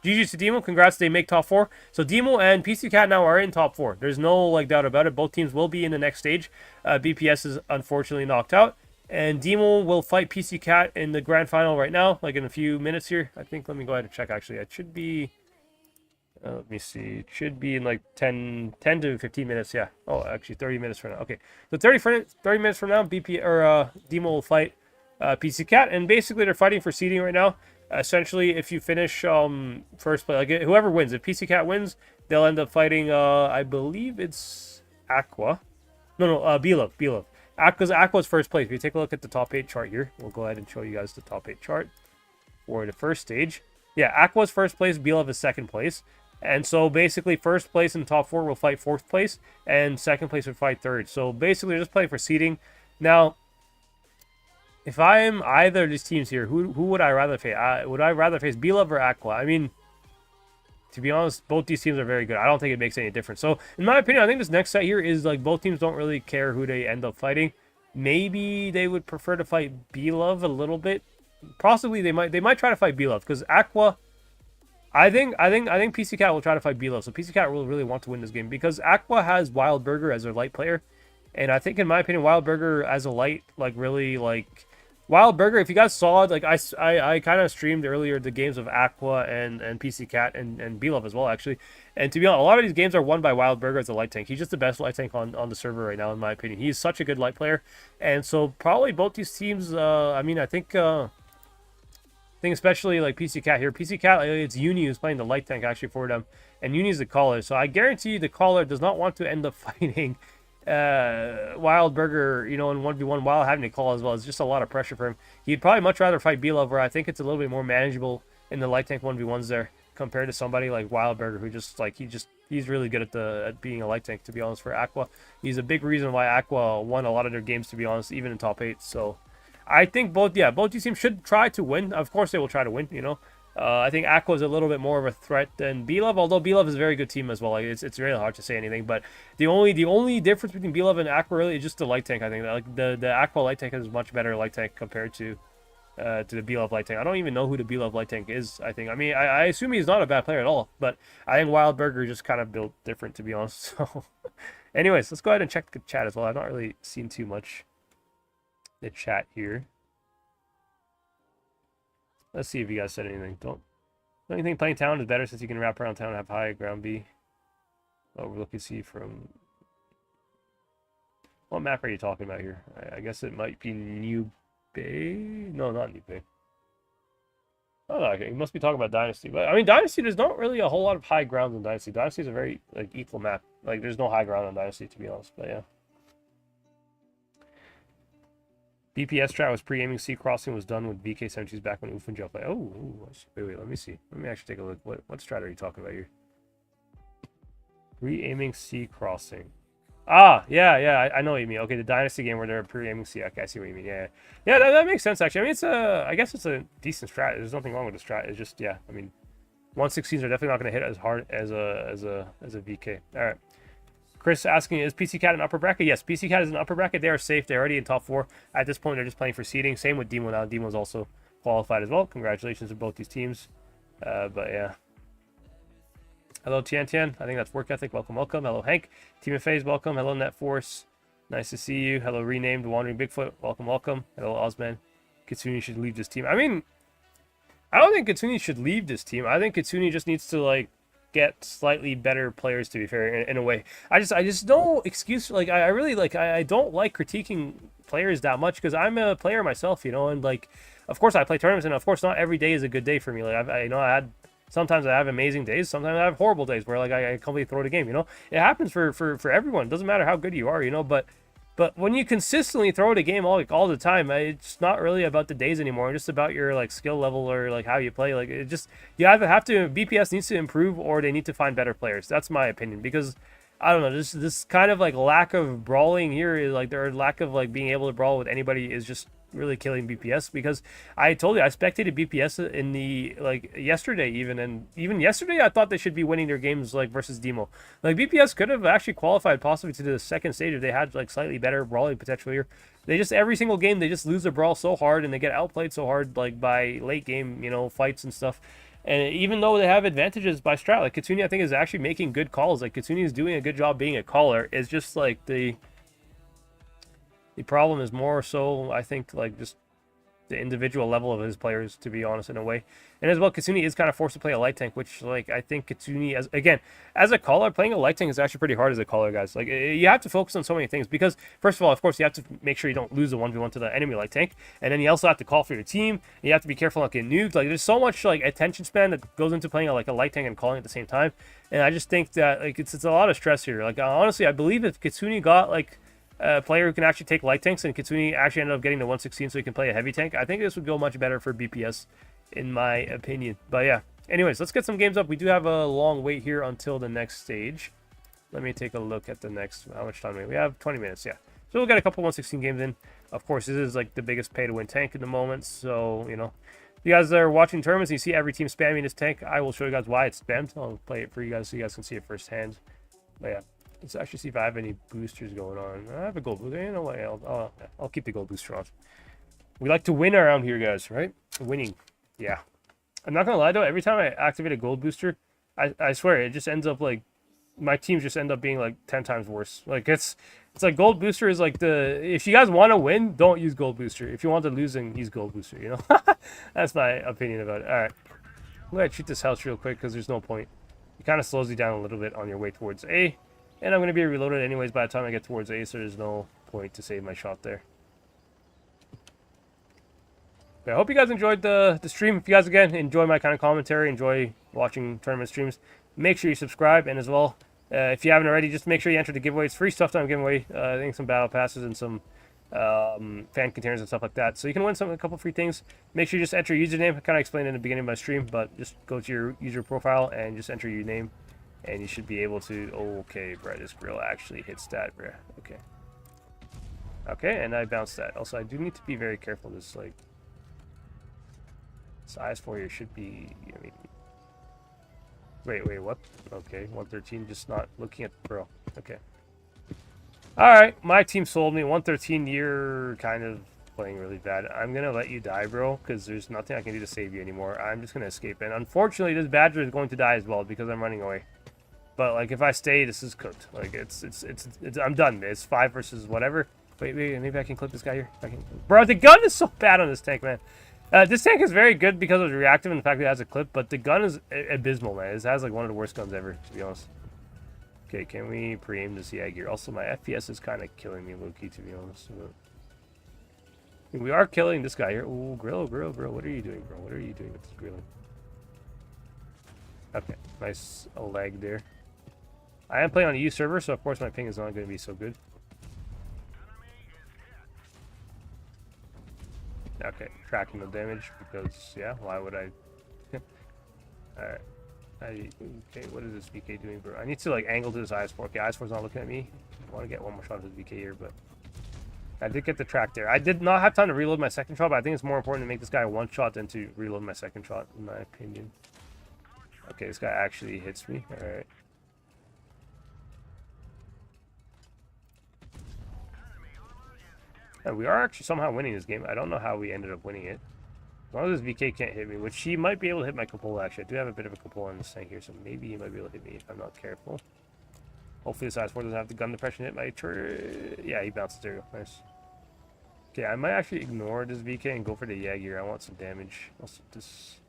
GG's to Demo. Congrats, they make top 4. So Demo and PC Cat now are in top 4. There's no like doubt about it. Both teams will be in the next stage. BPS is unfortunately knocked out. And Demo will fight PC Cat in the grand final right now, like in a few minutes here. I think, let me go ahead and check actually. It should be, let me see. It should be in like 10 to 15 minutes, yeah. Oh, actually 30 minutes from now. Okay. So 30 minutes from now, Demo will fight PC Cat. And basically they're fighting for seeding right now. Essentially, if you finish first place, like whoever wins, if PC Cat wins, they'll end up fighting, I believe it's Aqua. No, Beloved. Aqua's first place. If you take a look at the top 8 chart here, we'll go ahead and show you guys the top 8 chart for the first stage. Yeah, Aqua's first place, Beloved is second place. And so basically first place in the top 4 will fight fourth place, and second place will fight third. So basically they're just playing for seeding. Now, if I'm either of these teams here, who would I rather face? Would I rather face Beloved or Aqua? I mean, to be honest, both these teams are very good. I don't think it makes any difference. So, in my opinion, I think this next set here is like both teams don't really care who they end up fighting. Maybe they would prefer to fight Beloved a little bit. Possibly they might try to fight Beloved because Aqua. I think PC Cat will try to fight Beloved. So PC Cat will really want to win this game because Aqua has Wild Burger as their light player, and I think in my opinion, Wild Burger as a light like really like. Wild Burger, if you guys saw it, like I kind of streamed earlier the games of Aqua and PC Cat and Beloved as well, actually. And to be honest, a lot of these games are won by Wild Burger as a light tank. He's just the best light tank on the server right now, in my opinion. He's such a good light player. And so probably both these teams, I mean, I think especially like PC Cat here. PC Cat, it's Uni who's playing the light tank actually for them. And Uni's the caller. So I guarantee you the caller does not want to end up fighting Wild Burger, you know, in 1v1 while having to call as well. It's just a lot of pressure for him. He'd probably much rather fight Beloved, where I think it's a little bit more manageable in the light tank 1v1s there compared to somebody like Wild Burger, who just like he's really good at being a light tank, to be honest. For Aqua, he's a big reason why Aqua won a lot of their games, to be honest, even in top 8. So I think both these teams should try to win. Of course they will try to win, you know. I think Aqua is a little bit more of a threat than Beloved, although Beloved is a very good team as well. Like it's really hard to say anything, but the only difference between Beloved and Aqua really is just the light tank. I think like the Aqua light tank is much better light tank compared to the Beloved light tank. I don't even know who the Beloved light tank is. I mean I assume he's not a bad player at all, but I think Wild Burger just kind of built different, to be honest. So, anyways, let's go ahead and check the chat as well. I've not really seen too much the chat here. Let's see if you guys said anything. Don't you think playing town is better since you can wrap around town and have high ground B? Overlook you see from. What map are you talking about here? I guess it might be New Bay. No, not New Bay. Oh, okay. You must be talking about Dynasty. But I mean, Dynasty, there's not really a whole lot of high ground in Dynasty. Dynasty is a very like equal map. Like, there's no high ground on Dynasty, to be honest. But yeah. BPS strat was pre-aiming C crossing was done with VK-72s back when Ufenjel played. Oh, wait, let me see. Let me actually take a look. What strat are you talking about here? Pre-aiming C crossing. Ah, yeah, I know what you mean. Okay, the Dynasty game where they're pre-aiming C. Okay, I see what you mean. Yeah, that makes sense actually. I mean, I guess it's a decent strat. There's nothing wrong with the strat. It's just, yeah, I mean, 116s are definitely not going to hit as hard as a VK. All right. Chris asking, is PC Cat an upper bracket? Yes, PC Cat is an upper bracket. They are safe. They're already in top 4. At this point, they're just playing for seeding. Same with Demo now. Demo's also qualified as well. Congratulations to both these teams. But yeah. Hello, Tian Tian. I think that's work ethic. Welcome. Hello, Hank. Team of Phase, welcome. Hello, Net Force. Nice to see you. Hello, Renamed Wandering Bigfoot. Welcome. Hello, Osman. Kitsune should leave this team. I mean, I don't think Kitsune should leave this team. I think Kitsune just needs to, like, get slightly better players, to be fair, in a way. I just no excuse. Like, I really, like, I don't like critiquing players that much because I'm a player myself, you know, and, like, of course I play tournaments, and of course not every day is a good day for me. Like, sometimes I have amazing days. Sometimes I have horrible days where, like, I completely throw the game, you know? It happens for everyone. It doesn't matter how good you are, you know? But when you consistently throw the game all the time, it's not really about the days anymore. It's just about your, like, skill level or, like, how you play. Like, it just, you either have to, BPS needs to improve or they need to find better players. That's my opinion. Because, I don't know, this kind of, like, lack of brawling here is, like, their lack of, like, being able to brawl with anybody is just really killing BPS. Because I told you I spectated BPS in the, like, yesterday and even yesterday I thought they should be winning their games, like, versus Demo. Like, BPS could have actually qualified possibly to the second stage if they had, like, slightly better brawling potential here. They just, every single game they just lose the brawl so hard and they get outplayed so hard, like, by late game, you know, fights and stuff. And even though they have advantages by strat, like, Kitsune I think is actually making good calls. Like, Kitsune is doing a good job being a caller. It's just like the problem is more so, I think, like, just the individual level of his players, to be honest, in a way. And as well, Kitsune is kind of forced to play a light tank, which, like, I think Kitsune, as a caller, playing a light tank is actually pretty hard as a caller, guys. Like, you have to focus on so many things because, first of all, of course, you have to make sure you don't lose the 1v1 to the enemy light tank, and then you also have to call for your team, and you have to be careful not getting nuked. Like, there's so much, like, attention span that goes into playing a light tank and calling at the same time, and I just think that, like, it's a lot of stress here. Like, honestly, I believe if Kitsune got, like, a player who can actually take light tanks, and Kitsune actually ended up getting the 116 so he can play a heavy tank, I think this would go much better for BPS, in my opinion. But yeah, anyways, let's get some games up. We do have a long wait here until the next stage. Let me take a look at the next, how much time we have? 20 minutes, yeah. So we'll get a couple 116 games in. Of course, this is, like, the biggest pay-to-win tank in the moment, so, you know. If you guys are watching tournaments and you see every team spamming this tank, I will show you guys why it's spammed. I'll play it for you guys so you guys can see it firsthand. But yeah. Let's actually see if I have any boosters going on. I have a gold booster. You know what? I'll keep the gold booster on. We like to win around here, guys, right? Winning. Yeah. I'm not going to lie, though. Every time I activate a gold booster, I swear, it just ends up, like, my teams just end up being, like, 10 times worse. Like, it's like gold booster is, like, if you guys want to win, don't use gold booster. If you want to lose, then use gold booster, you know? That's my opinion about it. All right. I'm going to treat this house real quick because there's no point. It kind of slows you down a little bit on your way towards A. And I'm going to be reloaded anyways by the time I get towards A, so there's no point to save my shot there. But I hope you guys enjoyed the stream. If you guys, again, enjoy my kind of commentary, enjoy watching tournament streams, make sure you subscribe. And as well, if you haven't already, just make sure you enter the giveaway. It's free stuff that I'm giving away. I think some battle passes and some fan containers and stuff like that. So you can win a couple free things. Make sure you just enter your username. I kind of explained in the beginning of my stream, but just go to your user profile and just enter your name. And you should be able to... Okay, bro, this grill actually hits that, bro. Okay. Okay, and I bounced that. Also, I do need to be very careful. This, like... Size 4 here should be... I mean... Wait, what? Okay, 113, just not looking at the grill. Okay. Alright, my team sold me. 113, you're kind of playing really bad. I'm going to let you die, bro, because there's nothing I can do to save you anymore. I'm just going to escape. And unfortunately, this badger is going to die as well because I'm running away. But, like, if I stay, this is cooked. Like, I'm done. It's 5 versus whatever. Wait, maybe I can clip this guy here. Bro, the gun is so bad on this tank, man. This tank is very good because it's reactive and the fact that it has a clip, but the gun is abysmal, man. It has, like, one of the worst guns ever, to be honest. Okay, can we pre-aim this Jaeger? Also, my FPS is kind of killing me, low-key, to be honest. But we are killing this guy here. Ooh, grill. What are you doing, bro? What are you doing with this grilling? Okay, nice lag there. I am playing on a U server, so of course my ping is not going to be so good. Okay, tracking the damage because, yeah, why would I? Alright. Okay, what is this VK doing, bro? I need to, like, angle to this IS-4. Okay, IS-4's not looking at me. I want to get one more shot of this VK here, but I did get the track there. I did not have time to reload my second shot, but I think it's more important to make this guy one shot than to reload my second shot, in my opinion. Okay, this guy actually hits me. Alright. And we are actually somehow winning this game. I don't know how we ended up winning it. As long as this VK can't hit me, which he might be able to hit my cupola, actually. I do have a bit of a cupola in this thing here, so maybe he might be able to hit me if I'm not careful. Hopefully this IS-4 doesn't have the gun depression hit my turret. Yeah, he bounces. There you go. Nice. Okay, I might actually ignore this VK and go for the Jaeger. I want some damage. Also, this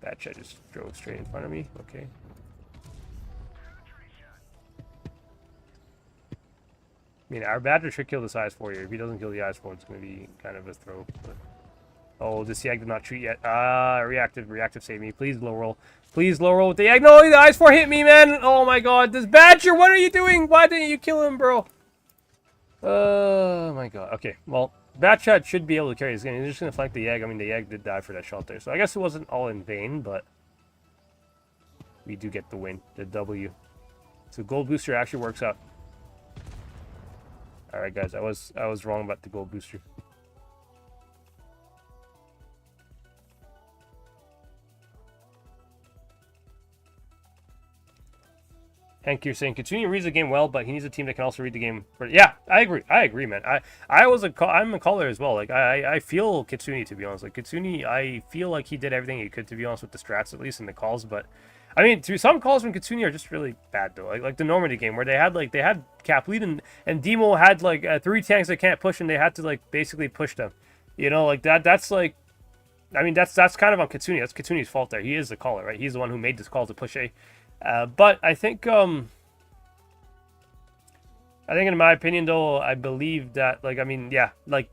batch I just drove straight in front of me. Okay. I mean, our Badger should kill this IS-4 here. If he doesn't kill the IS-4, it's going to be kind of a throw. But... oh, this Yag did not treat yet. Reactive save me. Please low roll. Please low roll with the Yag. No, the IS-4 hit me, man. Oh my god. This Badger, what are you doing? Why didn't you kill him, bro? Oh my god. Okay, well, Batchat should be able to carry this game. He's just going to flank the Yag. I mean, the Yag did die for that shot there. So I guess it wasn't all in vain, but we do get the win. The W. So gold booster actually works out. Alright, guys. I was wrong about the gold booster. Hank, you're saying Kitsune reads the game well, but he needs a team that can also read the game. Yeah, I agree, man. I'm a caller as well. Like I feel Kitsune, to be honest. Like Kitsune, I feel like he did everything he could, to be honest, with the strats, at least in the calls. But I mean, some calls from Kitsune are just really bad though. Like the Normandy game where they had cap lead and Demo had like 3 tanks that can't push, and they had to like basically push them. You know, like that's like. I mean, that's kind of on Kitsune. That's Kitsune's fault there. He is the caller, right? He's the one who made this call to push A. But I think in my opinion, though, I believe that, like, I mean, yeah, like,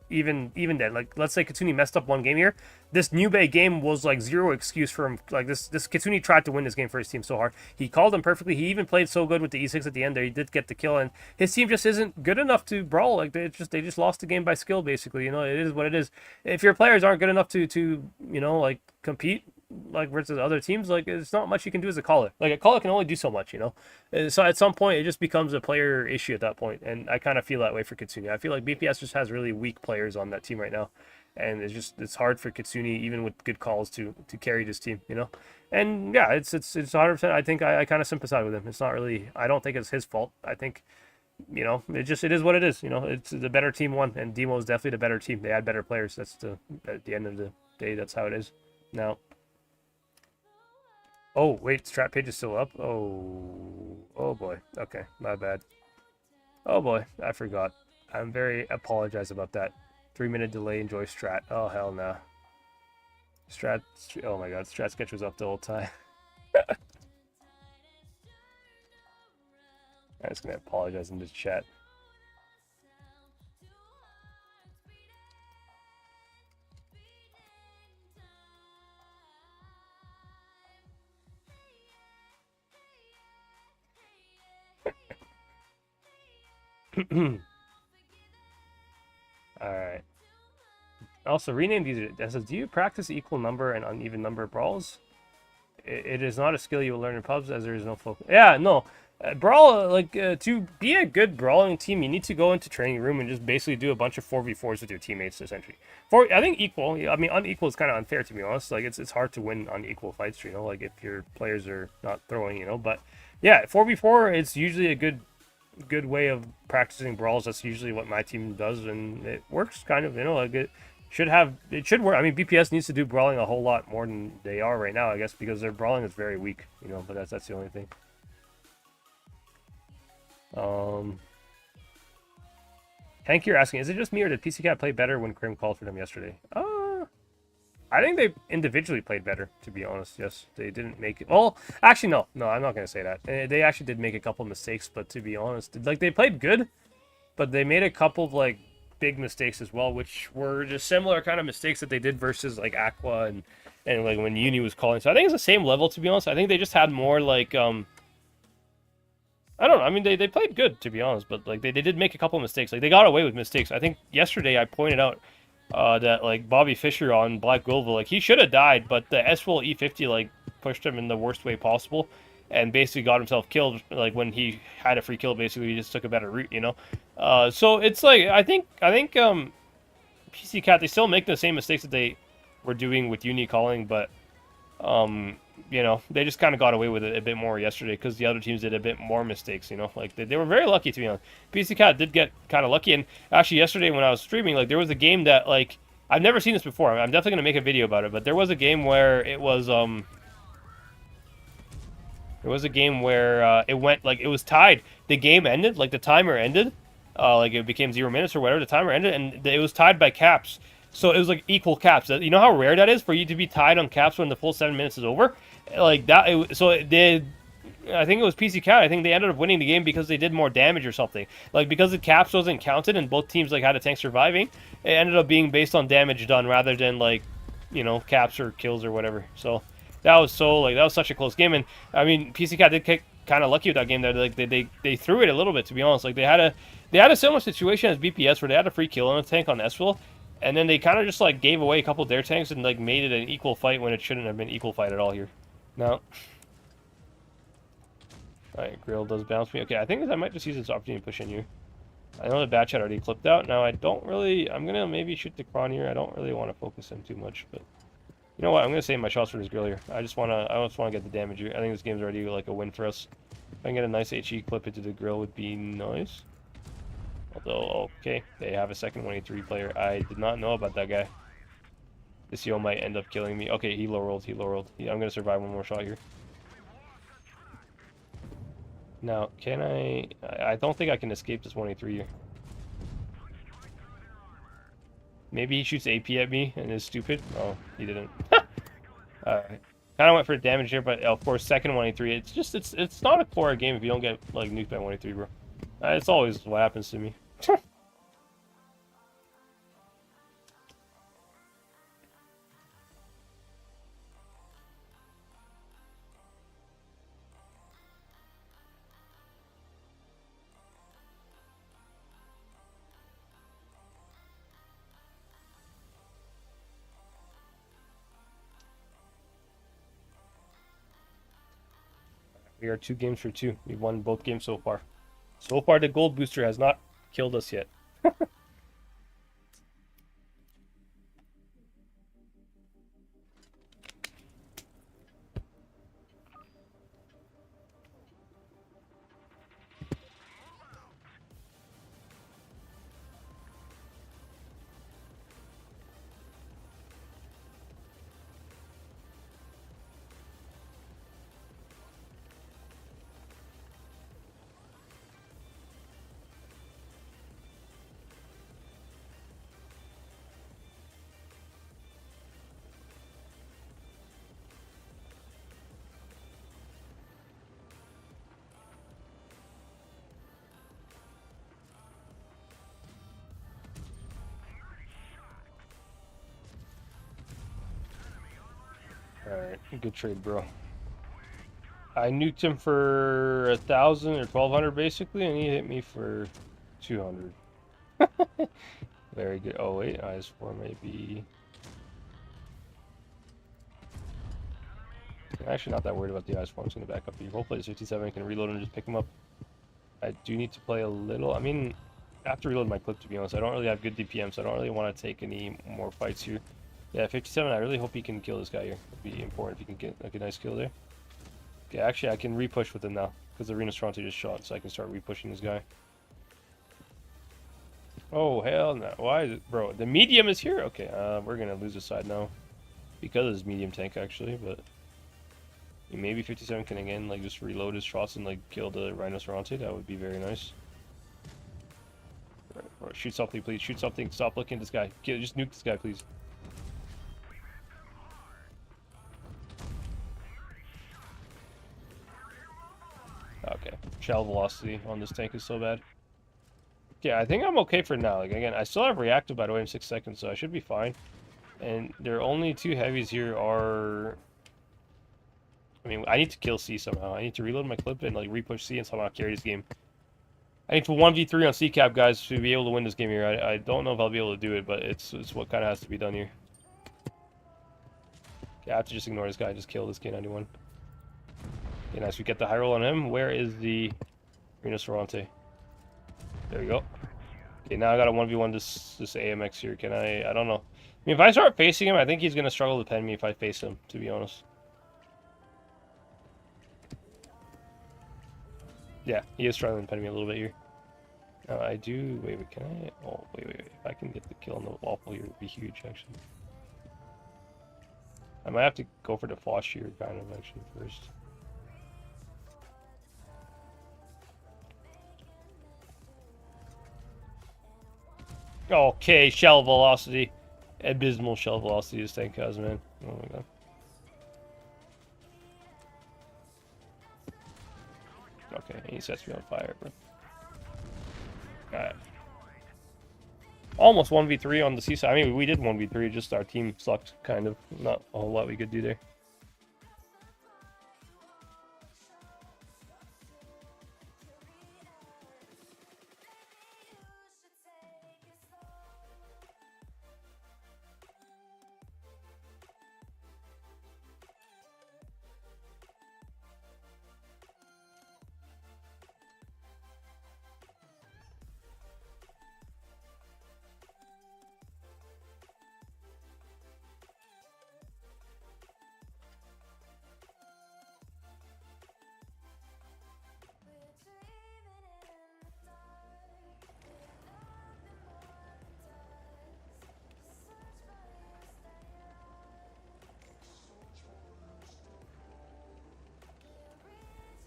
even then, like, let's say Kitsune messed up one game here. This New Bay game was, like, zero excuse for him. Like, this Kitsune tried to win this game for his team so hard. He called him perfectly. He even played so good with the E6 at the end there. He did get the kill, and his team just isn't good enough to brawl. Like, they just lost the game by skill, basically. You know, it is what it is. If your players aren't good enough to you know, like, compete, like, versus other teams, like, it's not much you can do as a caller. Like, a caller can only do so much, you know. And so at some point, it just becomes a player issue at that point, and I kind of feel that way for Kitsune. I feel like BPS just has really weak players on that team right now, and it's hard for Kitsune, even with good calls, to carry this team, you know. And yeah, it's 100%. I think I kind of sympathize with him. It's not really. I don't think it's his fault. I think, you know, it is what it is. You know, it's the better team won, and Demo is definitely the better team. They had better players. At the end of the day, that's how it is. Now. Oh, wait, strat page is still up? Oh boy. Okay, my bad. Oh boy, I forgot. I'm very apologize about that. 3-minute delay, enjoy strat. Oh, hell nah. Strat, oh my god, strat sketch was up the whole time. I'm just gonna apologize in this chat. Alright. Also, rename these. It says, do you practice equal number and uneven number of brawls? It is not a skill you will learn in pubs, as there is no focus. Yeah, no. Brawl, like, to be a good brawling team, you need to go into training room and just basically do a bunch of 4v4s with your teammates, essentially. I think equal. I mean, unequal is kind of unfair, to be honest. Like, it's hard to win unequal fights, you know, like, if your players are not throwing, you know. But, yeah, 4v4, it's usually a good way of practicing brawls. That's usually what my team does, and it works kind of, you know, like it should work. I mean, BPS needs to do brawling a whole lot more than they are right now, I guess, because their brawling is very weak, you know, but that's the only thing. Hank, you're asking, is it just me or did PC Cat play better when Krim called for them yesterday? I think they individually played better, to be honest. Yes, they didn't make it. Well, actually, no, I'm not gonna say that. They actually did make a couple mistakes, but to be honest, like they played good, but they made a couple of like big mistakes as well, which were just similar kind of mistakes that they did versus like Aqua and like when Uni was calling. So I think it's the same level, to be honest. I think they just had more like I don't know. I mean, they played good, to be honest, but like they did make a couple of mistakes. Like they got away with mistakes. I think yesterday I pointed out that like Bobby Fischer on Black Goldville, like he should have died, but the S-Roll E50 like pushed him in the worst way possible, and basically got himself killed. Like when he had a free kill, basically he just took a better route, you know. So it's like I think PC Cat, they still make the same mistakes that they were doing with Uni calling, but you know, they just kind of got away with it a bit more yesterday because the other teams did a bit more mistakes, you know. Like, they were very lucky, to be honest. PC Cat did get kind of lucky, and actually yesterday when I was streaming, like, there was a game that, like, I've never seen this before. I'm definitely going to make a video about it, but there was a game where it was, it went, like, it was tied. The game ended, like, the timer ended, like, it became 0 minutes or whatever, the timer ended, and it was tied by caps. So it was like equal caps. You know how rare that is for you to be tied on caps when the full 7 minutes is over? Like that. It did. I think it was PC Cat. I think they ended up winning the game because they did more damage or something. Like because the caps wasn't counted and both teams like had a tank surviving, it ended up being based on damage done rather than like, you know, caps or kills or whatever. So that was such a close game. And I mean, PC Cat did get kind of lucky with that game. There, like they threw it a little bit, to be honest. Like they had a similar situation as BPS where they had a free kill on a tank on S-Roll. And then they kind of just like gave away a couple of their tanks and like made it an equal fight when it shouldn't have been equal fight at all here. No. Alright, Grill does bounce me. Okay, I think I might just use this opportunity to push in here. I know the bat chat already clipped out. Now I don't really... I'm going to maybe shoot the Kron here. I don't really want to focus him too much, but... You know what? I'm going to save my shots for this Grill here. I just want to get the damage here. I think this game's already like a win for us. If I can get a nice HE clip into the Grill would be nice. Although, okay, they have a second 183 player. I did not know about that guy. This Yo might end up killing me. Okay, he low rolled. I'm going to survive one more shot here. Now, can I... I don't think I can escape this 183 here. Maybe he shoots AP at me and is stupid. Oh, he didn't. Alright. Kind of went for damage here, but of course, second 183. It's just, it's not a core game if you don't get, like, nuked by 183, bro. It's always what happens to me. We are 2 games for 2. We've won both games so far. So far, the gold booster has not killed us yet. Alright, good trade, bro. I nuked him for 1,000 or 1,200 basically, and he hit me for 200. Very good. Oh wait, IS-4 might be... I'm actually not that worried about the IS-4. I'm just going to back up here. Hopefully this 57 can reload and just pick him up. I do need to play a little... I mean, I have to reload my clip, to be honest. I don't really have good DPM, so I don't really want to take any more fights here. Yeah, 57, I really hope he can kill this guy here. It'd be important if he can get like a nice kill there. Okay, actually, I can re-push with him now, because Arena's Toronto just shot, so I can start re-pushing this guy. Oh, hell no. Why is it... Bro, the medium is here? Okay, we're going to lose this side now. Because of his medium tank, actually, but... Maybe 57 can, again, like, just reload his shots and, like, kill the Rhinoceronte. That would be very nice. Right, shoot something, please. Shoot something. Stop looking at this guy. Just nuke this guy, please. shell velocity on this tank is so bad. Yeah, I think I'm okay for now. Like, again, I still have reactive, by the way, in 6 seconds, so I should be fine. And their only 2 heavies here are... I mean, I need to kill C somehow. I need to reload my clip and, like, repush C and somehow carry this game. I need to 1v3 on C cap, guys, to be able to win this game here. I don't know if I'll be able to do it, but it's what kind of has to be done here. Okay, I have to just ignore this guy and just kill this K91. Okay, nice. We get the high roll on him. Where is the Rhinoceronte? There we go. Okay, now I got a 1v1 this AMX here. Can I don't know. I mean, if I start facing him, I think he's going to struggle to pen me if I face him, to be honest. Yeah, he is struggling to pen me a little bit here. I do... Wait, can I... Oh, wait. If I can get the kill on the waffle here, it would be huge, actually. I might have to go for the Fosh here, kind of, actually, first. Okay, shell velocity. Abysmal shell velocity this tank has, man. Oh my god. Okay, he sets me on fire, bro. Alright. Almost 1v3 on the C side. I mean, we did 1v3, just our team sucked, kind of. Not a whole lot we could do there.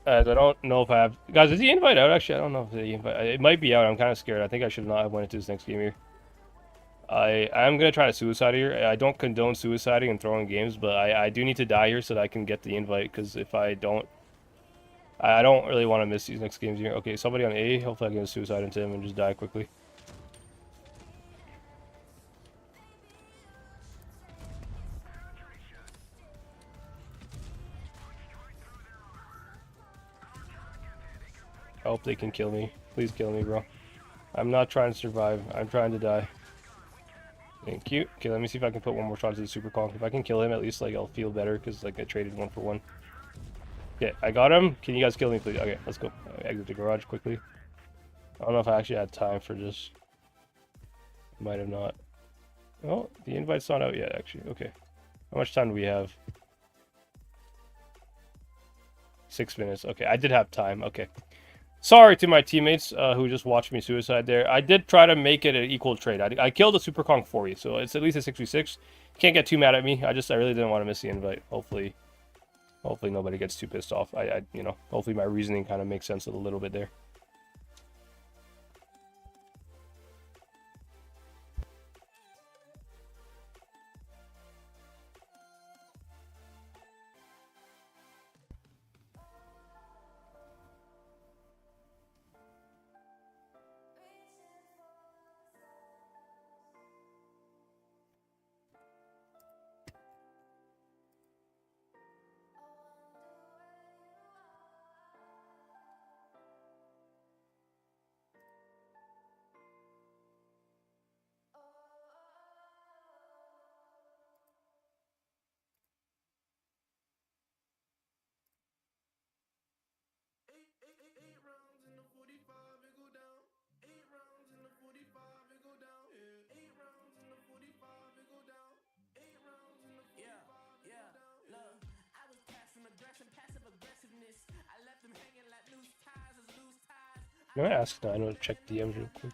I don't know if I have... Guys, is the invite out? Actually, I don't know if the invite... It might be out. I'm kind of scared. I think I should not have went into this next game here. I'm going to try to suicide here. I don't condone suiciding and throwing games, but I do need to die here so that I can get the invite, because if I don't... I don't really want to miss these next games here. Okay, somebody on A. Hopefully I can get a suicide into him and just die quickly. I hope they can kill me. Please kill me, bro. I'm not trying to survive. I'm trying to die. Thank you. Okay, let me see if I can put one more shot to the Super Conk. If I can kill him, at least like I'll feel better, because like I traded 1 for 1. Okay, I got him. Can you guys kill me, please? Okay, let's go. Exit the garage quickly. I don't know if I actually had time for this. Might have not. Oh, the invite's not out yet, actually. Okay. How much time do we have? 6 minutes. Okay, I did have time. Okay. Sorry to my teammates who just watched me suicide there. I did try to make it an equal trade. I killed a Super Kong for you, so it's at least a 6v6. Can't get too mad at me. I really didn't want to miss the invite. Hopefully nobody gets too pissed off. You know, hopefully my reasoning kind of makes sense a little bit there. I'm gonna ask Dino to check DMs real quick.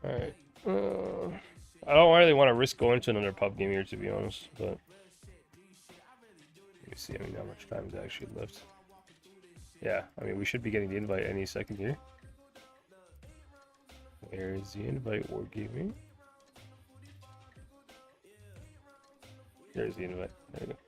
Alright. I don't really want to risk going to another pub game here, to be honest, but... Let me see, how much time is actually left. Yeah, I mean, we should be getting the invite any second here. There's the invite, Wargaming. There's the invite. There we go.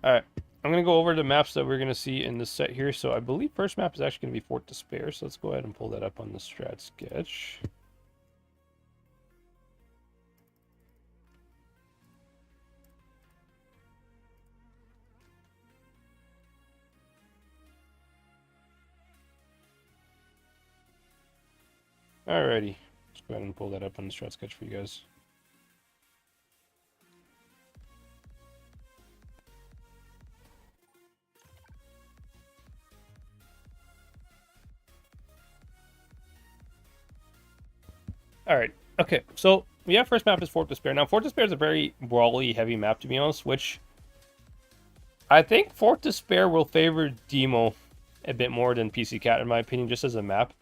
Alright, I'm going to go over the maps that we're going to see in this set here. So I believe first map is actually going to be Fort Despair. So let's go ahead and pull that up on the strat sketch. Alrighty, let's go ahead and pull that up on the strat sketch for you guys. Alright, okay, so yeah, first map is Fort Despair. Now, Fort Despair is a very brawly, heavy map, to be honest, which I think Fort Despair will favor Demo a bit more than PC Cat, in my opinion, just as a map.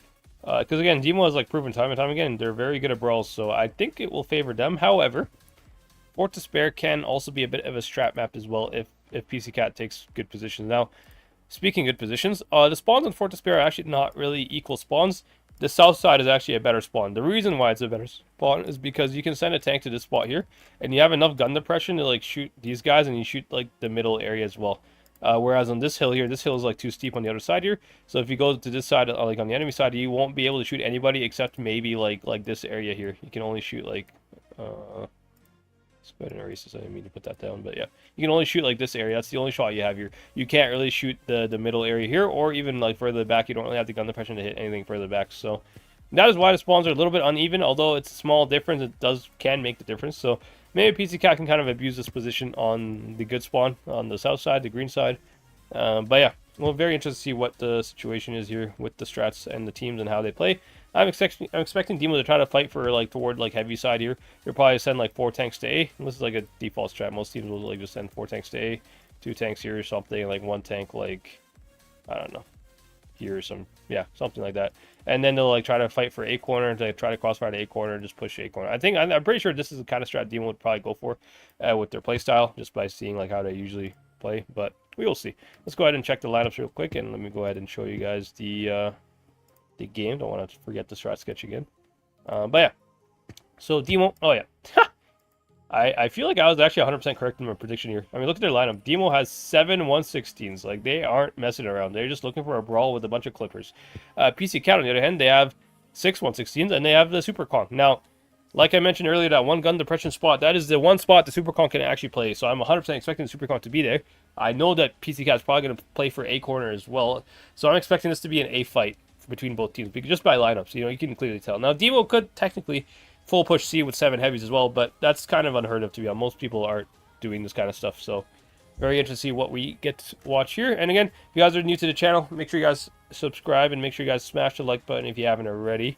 Because, again, Demo has, like, proven time and time again, they're very good at brawls, so I think it will favor them. However, Fort Despair can also be a bit of a strat map as well if PC Cat takes good positions. Now, speaking of good positions, the spawns on Fort Despair are actually not really equal spawns. The south side is actually a better spawn. The reason why it's a better spawn is because you can send a tank to this spot here, and you have enough gun depression to like shoot these guys, and you shoot like the middle area as well. Whereas on this hill here, this hill is like too steep on the other side here. So if you go to this side, like on the enemy side, you won't be able to shoot anybody except maybe like this area here. You can only shoot like let's go ahead and erase this. I didn't mean to put that down, but yeah, you can only shoot like this area. That's the only shot you have here. You can't really shoot the middle area here, or even like further back. You don't really have the gun depression to hit anything further back. So that is why the spawns are a little bit uneven. Although it's a small difference, it can make the difference. So maybe PC Cat can kind of abuse this position on the good spawn on the south side, the green side. But yeah, well, very interested to see what the situation is here with the strats and the teams and how they play. I'm expecting Demo to try to fight for like toward like heavy side here. They'll probably send like 4 tanks to A. This is like a default strat. Most teams will like just send 4 tanks to A, 2 tanks here or something, and like 1 tank like I don't know here or something like that. And then they'll like try to fight for A corner, to try to crossfire to A corner, and just push A corner. I'm pretty sure this is the kind of strat Demo would probably go for with their playstyle, just by seeing like how they usually play. But we will see. Let's go ahead and check the lineups real quick, and let me go ahead and show you guys the game. Don't want to forget the strat sketch again. But yeah, so Demo, oh yeah, I feel like I was actually 100% correct in my prediction here. I mean, look at their lineup. Demo has 7 116s. Like, they aren't messing around. They're just looking for a brawl with a bunch of clippers. PC Cat, on the other hand, they have 6 116s, and they have the Super Conk. Now, like I mentioned earlier, that one gun depression spot, that is the one spot the Super Conk can actually play. So I'm 100% expecting the Super Conk to be there. I know that PC Cat's probably going to play for A corner as well. So I'm expecting this to be an A fight between both teams, because just by lineups, you can clearly tell. Now, Demo could technically full push C with 7 heavies as well, but that's kind of unheard of, to be honest. Most people aren't doing this kind of stuff, so very interested to see what we get to watch here. And again, if you guys are new to the channel, make sure you guys subscribe and make sure you guys smash the like button if you haven't already.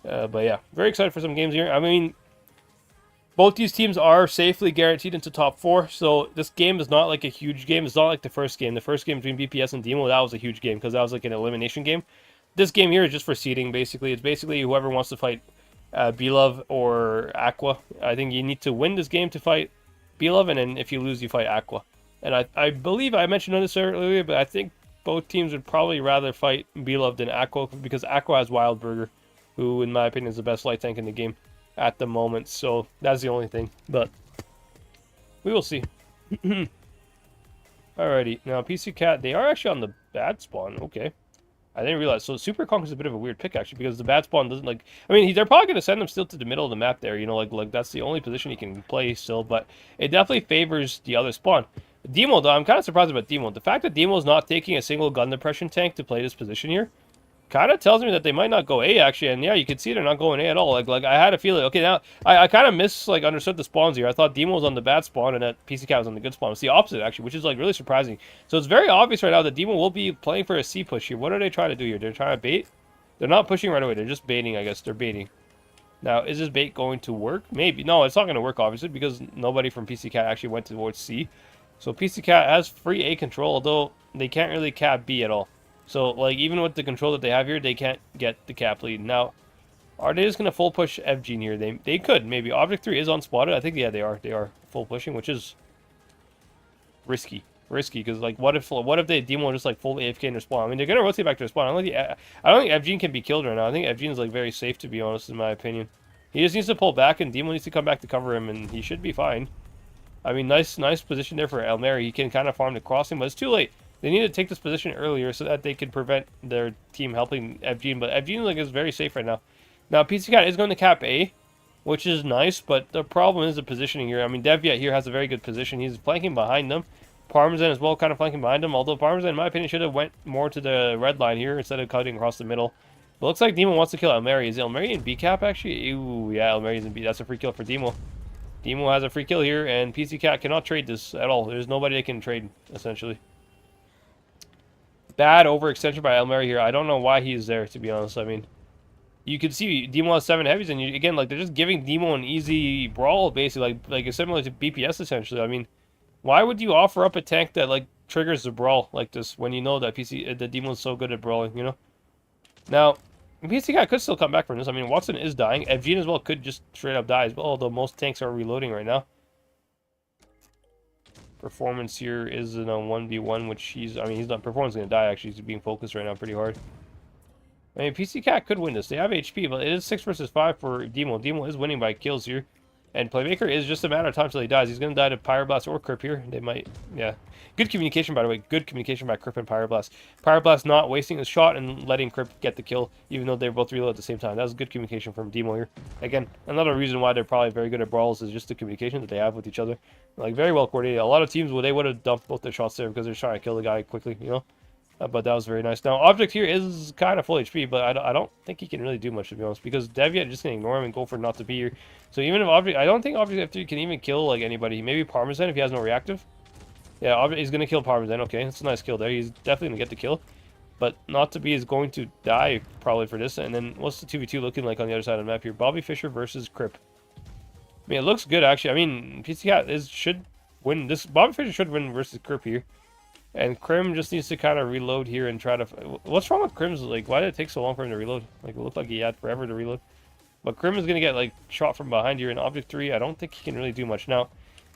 But yeah, very excited for some games here. I mean, both these teams are safely guaranteed into top 4, so this game is not like a huge game. It's not like the first game. The first game between BPS and Demo, that was a huge game because that was like an elimination game. This game here is just for seeding, basically. It's basically whoever wants to fight Belove or Aqua. I think you need to win this game to fight Belove, and then if you lose, you fight Aqua. And I believe I mentioned this earlier, but I think both teams would probably rather fight Belove than Aqua, because Aqua has Wildburger, who, in my opinion, is the best light tank in the game at the moment. So that's the only thing. But we will see. Alrighty. Now, PC Cat, they are actually on the bad spawn. Okay. I didn't realize. So Super Conk is a bit of a weird pick, actually, because the bad spawn doesn't, like... I mean, they're probably going to send him still to the middle of the map there, you know, like that's the only position he can play still, but it definitely favors the other spawn. Demo, though, I'm kind of surprised about Demo. The fact that Demo is not taking a single gun depression tank to play this position here kind of tells me that they might not go A, actually, and yeah, you can see they're not going A at all. Like I had a feeling, okay, now, I kind of understood the spawns here. I thought Demo was on the bad spawn and that PC Cat was on the good spawn. It's the opposite, actually, which is, like, really surprising. So it's very obvious right now that Demo will be playing for a C push here. What are they trying to do here? They're trying to bait? They're not pushing right away. They're just baiting, I guess. They're baiting. Now, is this bait going to work? Maybe. No, it's not going to work, obviously, because nobody from PC Cat actually went towards C. So PC Cat has free A control, although they can't really cap B at all. So, like, even with the control that they have here, they can't get the cap lead. Now, are they just going to full push FG here? They could, maybe. Object 3 is unspotted. I think, yeah, they are. They are full pushing, which is risky. Risky, because, like, what if they Demo just, like, full AFK in their spawn? I mean, they're going to rotate back to their spawn. I don't think FG can be killed right now. I think FG is, like, very safe, to be honest, in my opinion. He just needs to pull back, and Demo needs to come back to cover him, and he should be fine. I mean, nice position there for El Mary. He can kind of farm the crossing, but it's too late. They need to take this position earlier so that they can prevent their team helping FG. But FG, like, is very safe right now. Now, PC Cat is going to cap A, which is nice, but the problem is the positioning here. I mean, Deviat here has a very good position. He's flanking behind them. Parmesan as well, kind of flanking behind them. Although Parmesan, in my opinion, should have went more to the red line here instead of cutting across the middle. But looks like Demo wants to kill El Mary. Is El Mary in B cap, actually? Ooh, yeah, El Mary's in B. That's a free kill for Demo. Demo has a free kill here, and PC Cat cannot trade this at all. There's nobody that can trade, essentially. Bad overextension by El Mary here. I don't know why he's there, to be honest. I mean, you can see Demo has 7 heavies, and again, like, they're just giving Demo an easy brawl, basically, like it's similar to BPS, essentially. I mean, why would you offer up a tank that, like, triggers the brawl like this when you know that the Demo is so good at brawling, you know? Now, PC Cat could still come back from this. I mean, Watson is dying. FG as well could just straight up die as well, although most tanks are reloading right now. Performance here is in a 1v1, which he's not, Performance going to die, actually. He's being focused right now pretty hard. I mean, PC Cat could win this. They have HP, but it is 6 versus 5 for Demo. Demo is winning by kills here. And Playmaker is just a matter of time till he dies. He's going to die to Pyroblast or Crip here. They might, yeah. Good communication, by the way. Good communication by Crip and Pyroblast. Pyroblast not wasting his shot and letting Crip get the kill, even though they both reload at the same time. That was good communication from Demo here. Again, another reason why they're probably very good at brawls is just the communication that they have with each other. Like, very well coordinated. A lot of teams, they would have dumped both their shots there because they're trying to kill the guy quickly, you know? But that was very nice. Now, Object here is kind of full HP, but I don't think he can really do much, to be honest, because Deviat just going to ignore him and go for not to be here. So even if Object, I don't think Object F3 can even kill, like, anybody. Maybe Parmesan if he has no reactive. Yeah, Object, he's going to kill Parmesan. Okay, that's a nice kill there. He's definitely going to get the kill. But not to be is going to die, probably, for this. And then, what's the 2v2 looking like on the other side of the map here? Bobby Fischer versus Crip. I mean, it looks good, actually. I mean, PC Cat should win this. Bobby Fischer should win versus Crip here. And Crim just needs to kind of reload here and try to... What's wrong with Crim's? Like, why did it take so long for him to reload? Like, it looked like he had forever to reload. But Crim is going to get, like, shot from behind here in Object 3. I don't think he can really do much. Now,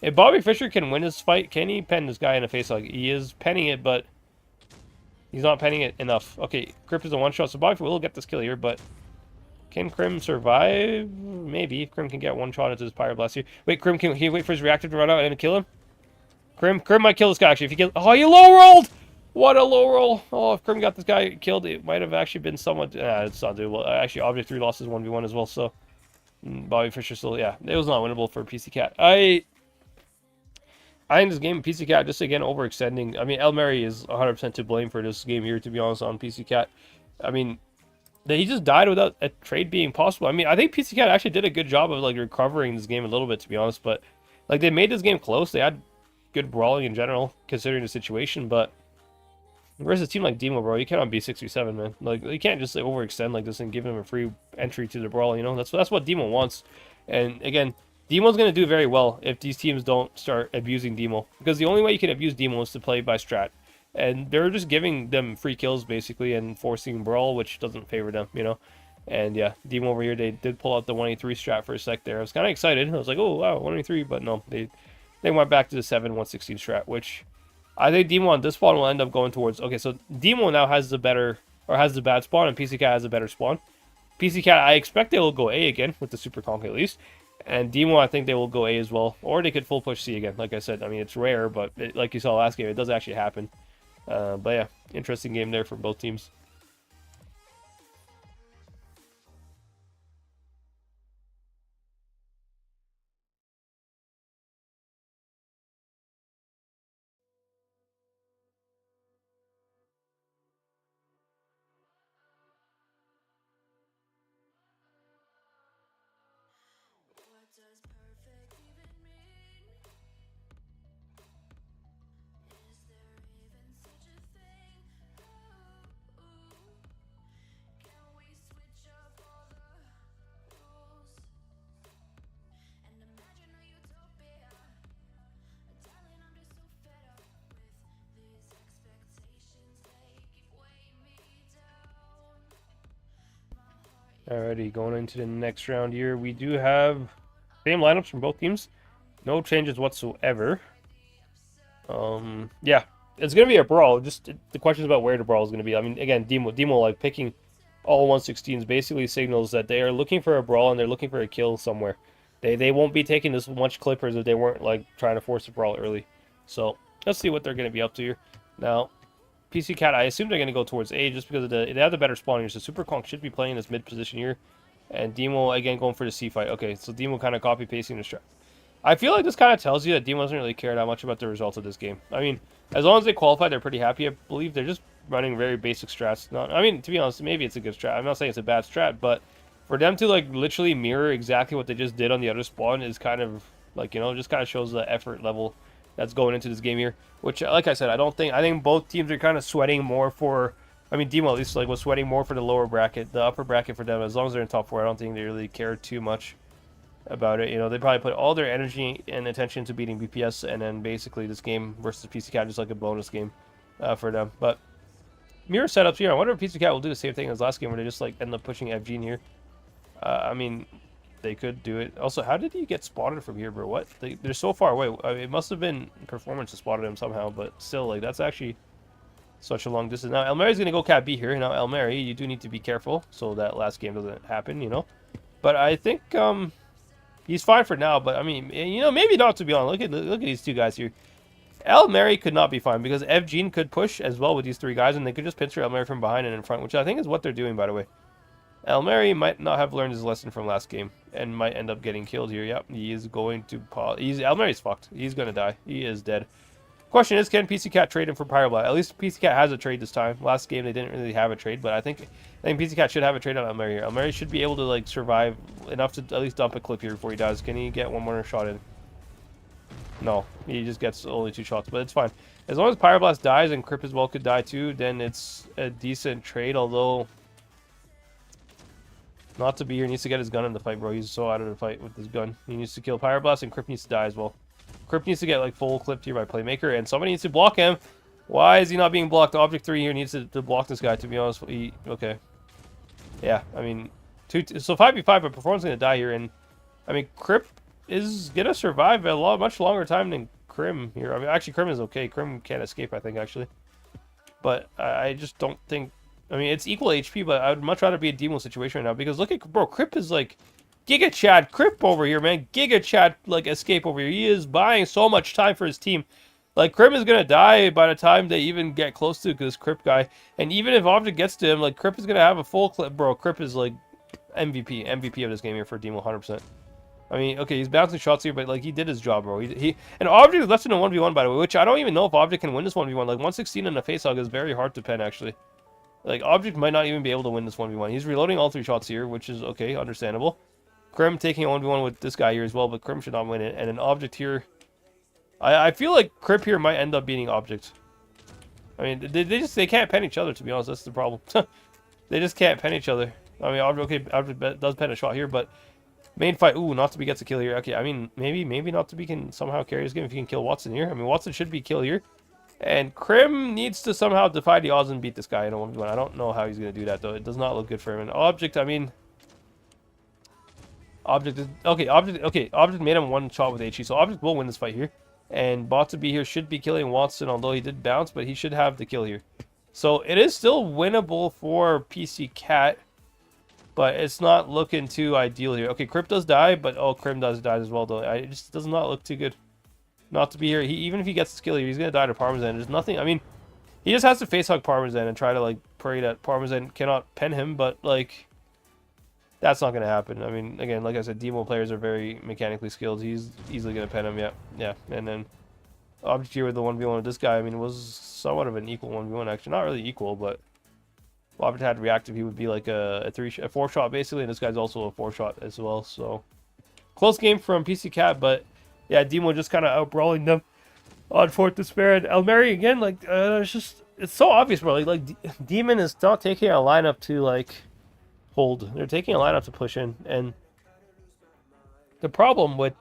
if Bobby Fischer can win this fight, can he pen this guy in the face? Like, he is penning it, but he's not penning it enough. Okay, Crip is a one-shot, so Bobby will get this kill here, but can Crim survive? Maybe. Crim can get one shot into his Pyroblast here. Wait, Crim, can he wait for his reactor to run out and kill him? Crim might kill this guy, actually. If he kills... Oh, you low-rolled! What a low roll! Oh, if Crim got this guy killed, it might have actually been somewhat... it's not doable. Actually, Object 3 lost his 1v1 as well, so... Bobby Fischer still... Yeah, it was not winnable for PC Cat. I think this game, PC Cat, just again, overextending. I mean, El Mary is 100% to blame for this game here, to be honest, on PC Cat. I mean, he just died without a trade being possible. I mean, I think PC Cat actually did a good job of, like, recovering this game a little bit, to be honest, but... Like, they made this game close. They had good brawling in general, considering the situation, but versus a team like Demo, bro, you cannot be 6v7, man. Like, you can't just, like, overextend like this and give him a free entry to the brawl, you know? That's what Demo wants. And again, Demo's going to do very well if these teams don't start abusing Demo, because the only way you can abuse Demo is to play by strat. And they're just giving them free kills, basically, and forcing brawl, which doesn't favor them, you know? And yeah, Demo over here, they did pull out the 183 strat for a sec there. I was kind of excited. I was like, oh wow, 183, but no, they went back to the 116 strat, which I think Demo on this spawn will end up going towards. Okay, so Demo now has the better, or has the bad spawn, and PC Cat has a better spawn. PC Cat, I expect they will go A again with the Super Conk at least. And Demo, I think they will go A as well. Or they could full push C again. Like I said, I mean, it's rare, but like you saw last game, it does actually happen. But yeah, interesting game there for both teams. Alrighty, going into the next round here, we do have same lineups from both teams. No changes whatsoever. Yeah, it's gonna be a brawl. Just the question is about where the brawl is gonna be. I mean, again, Demo like picking all 116s basically signals that they are looking for a brawl and they're looking for a kill somewhere. They won't be taking this much clippers if they weren't like trying to force a brawl early. So let's see what they're gonna be up to here. Now, PC Cat, I assume they're gonna go towards A just because of they have the better spawn here. So Super Conk should be playing this mid position here, and Demo again going for the C fight. Okay, so Demo kind of copy pasting the strat. I feel like this kind of tells you that Demo doesn't really care that much about the results of this game. I mean, as long as they qualify, they're pretty happy. I believe they're just running very basic strats. I mean, to be honest, maybe it's a good strat. I'm not saying it's a bad strat, but for them to like literally mirror exactly what they just did on the other spawn is kind of like, you know, just kind of shows the effort level that's going into this game here. Which, like I said, I think both teams are kind of sweating more for. I mean, Demo at least like was sweating more for the lower bracket, the upper bracket for them. As long as they're in top 4, I don't think they really care too much about it. You know, they probably put all their energy and attention to beating BPS, and then basically this game versus PC Cat just like a bonus game for them. But mirror setups here. I wonder if PC Cat will do the same thing as last game, where they just like end up pushing FG in here. I mean, they could do it. Also, how did he get spotted from here, bro? What? They're so far away. I mean, it must have been performance that spotted him somehow, but still, like, that's actually such a long distance. Now, Elmary's going to go Cat B here. Now, Elmary, you do need to be careful so that last game doesn't happen, you know? But I think he's fine for now, but I mean, you know, maybe not, to be honest. Look at these two guys here. Elmary could not be fine because Evgene could push as well with these 3 guys, and they could just pincer Elmary from behind and in front, which I think is what they're doing, by the way. Elmary might not have learned his lesson from last game and might end up getting killed here. Yep, he is going to pause. Elmary's fucked. He's going to die. He is dead. Question is, can PC Cat trade him for Pyroblast? At least PC Cat has a trade this time. Last game they didn't really have a trade, but I think PC Cat should have a trade on Elmary here. Elmary should be able to like survive enough to at least dump a clip here before he dies. Can he get one more shot in? No, he just gets only 2 shots, but it's fine. As long as Pyroblast dies and Crip as well could die too, then it's a decent trade, although not to be here, needs to get his gun in the fight, bro. He's so out of the fight with his gun. He needs to kill Pyroblast, and Crip needs to die as well. Crip needs to get like full clipped here by Playmaker, and somebody needs to block him. Why is he not being blocked? Object 3 here needs to block this guy, to be honest. Okay. Yeah, I mean, so 5v5, but Performance is going to die here, and I mean, Crip is going to survive a much longer time than Crim here. I mean, actually, Crim is okay. Crim can't escape, I think, actually. But I just don't think. I mean, it's equal HP, but I would much rather be a Demo situation right now, because look at, bro, Crip is like Giga Chad Crip over here, man. Giga Chad, like, escape over here. He is buying so much time for his team. Like, Crip is going to die by the time they even get close to this Crip guy. And even if Object gets to him, like, Crip is going to have a full clip. Bro, Crip is, like, MVP of this game here for Demo, 100%. I mean, okay, he's bouncing shots here, but, like, he did his job, bro. And Object is less than a 1v1, by the way, which I don't even know if Object can win this 1v1. Like, 116 in a facehug is very hard to pen, actually. Like, Object might not even be able to win this 1v1. He's reloading all 3 shots here, which is, okay, understandable. Crim taking a 1v1 with this guy here as well, but Crim should not win it. And an Object here. I feel like Crip here might end up beating Object. I mean, they can't pen each other, to be honest. That's the problem. They just can't pen each other. I mean, Object does pen a shot here, but main fight. Ooh, not to be gets a kill here. Okay, I mean, maybe not to be can somehow carry this game if he can kill Watson here. I mean, Watson should be kill here. And Krim needs to somehow defy the odds and beat this guy in a 1v1. I don't know how he's going to do that, though. It does not look good for him. And Object, I mean... Object is... Okay, Object made him one shot with HE, so Object will win this fight here. And WOTB here should be killing Watson, although he did bounce, but he should have the kill here. So it is still winnable for PC Cat, but it's not looking too ideal here. Okay, Crypt does die, but oh, Krim does die as well, though. It just does not look too good not to be here. Even if he gets the skill here, he's going to die to Parmesan. There's nothing... I mean, he just has to face hug Parmesan and try to, like, pray that Parmesan cannot pen him, but, like... That's not going to happen. I mean, again, like I said, Demo players are very mechanically skilled. He's easily going to pen him, yeah. And then Object here with the 1v1 with this guy, I mean, it was somewhat of an equal 1v1, actually. Not really equal, but if Object had reactive, he would be like a 4-shot, basically, and this guy's also a 4-shot as well, so... Close game from PC Cat, but, yeah, Demo just kind of out-brawling them on Fourth Despair. And Elmeri, again, like, it's so obvious, bro. Like Demon is not taking a lineup to, like... hold. They're taking a lineup to push in, and the problem with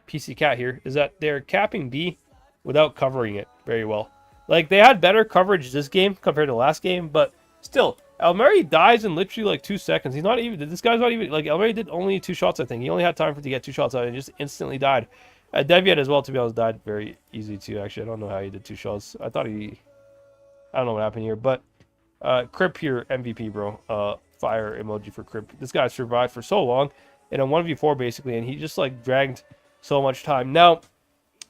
PC Cat here is that they're capping B without covering it very well. Like, they had better coverage this game compared to last game, but still, Elmeri dies in literally like 2 seconds. He's not even, this guy's not even, like, Elmeri did only 2 shots, I think. He only had time to get 2 shots out and just instantly died. Deviat as well, to be honest, died very easy too, actually. I don't know how he did 2 shots. I don't know what happened here, but Crip here, MVP, bro. Fire emoji for Crip. This guy survived for so long in a 1v4 basically, and he just like dragged so much time. Now,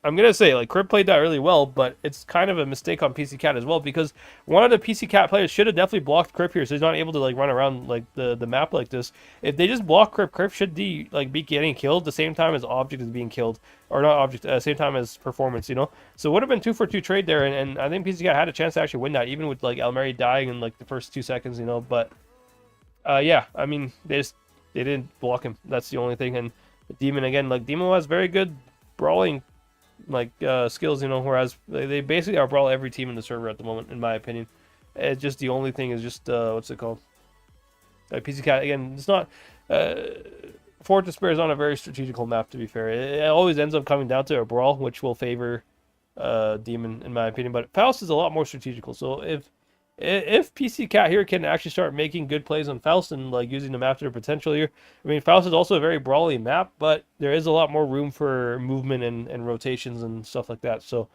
I'm gonna say like Crip played that really well, but it's kind of a mistake on PC Cat as well, because one of the PC Cat players should have definitely blocked Crip here, so he's not able to like run around like the map like this. If they just block Crip, Crip should be getting killed the same time as Object is being killed, or not Object, same time as Performance, you know. So it would have been 2-for-2 trade there, and I think PC Cat had a chance to actually win that, even with like Elmeri dying in like the first 2 seconds, you know. But yeah, I mean, they didn't block him. That's the only thing. And Demon, again, like Demon has very good brawling like skills, you know, whereas they basically outbrawl every team in the server at the moment, in my opinion. It's just the only thing is just what's it called? PC Cat, again, it's not Fort Despair is on a very strategical map, to be fair. It always ends up coming down to a brawl, which will favor Demon, in my opinion. But Faust is a lot more strategical. So if PC Cat here can actually start making good plays on Faust and like using the map to their potential here, I mean, Faust is also a very brawly map, but there is a lot more room for movement and rotations and stuff like that. So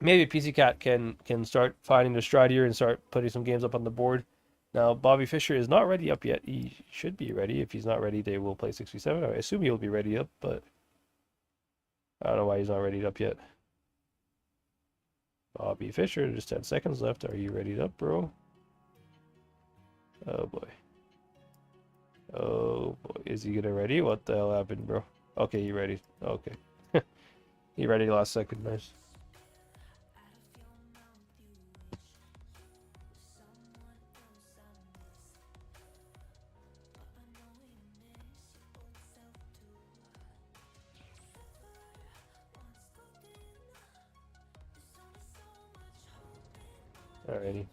maybe PC Cat can start finding their stride here and start putting some games up on the board. Now, Bobby Fischer is not ready up yet. He should be ready. If he's not ready, they will play 6v7. I assume he'll be ready up, but I don't know why he's not ready up yet. Bobby Fischer, just 10 seconds left. Are you ready up, bro? Oh boy. Oh boy. Is he gonna ready? What the hell happened, bro? Okay, he ready. Okay. He ready last second. Nice. Alrighty.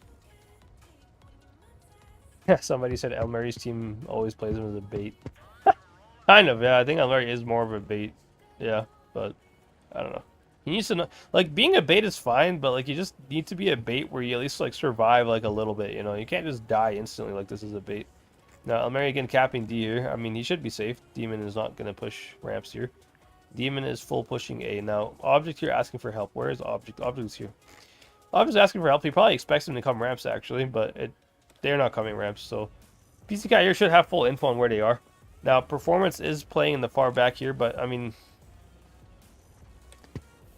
Yeah, somebody said Elmeri's team always plays him as a bait. Kind of, yeah. I think Elmeri is more of a bait. Yeah, but I don't know. He needs to know, like, being a bait is fine, but like you just need to be a bait where you at least like survive like a little bit, you know. You can't just die instantly like this is a bait. Now, Elmeri again capping D here. I mean, he should be safe. Demon is not gonna push ramps here. Demon is full pushing A. Now, Object here asking for help. Where is Object? Object is here. Object's asking for help. He probably expects him to come ramps, actually, but they're not coming ramps, so PC Cat here should have full info on where they are. Now, Performance is playing in the far back here, but, I mean,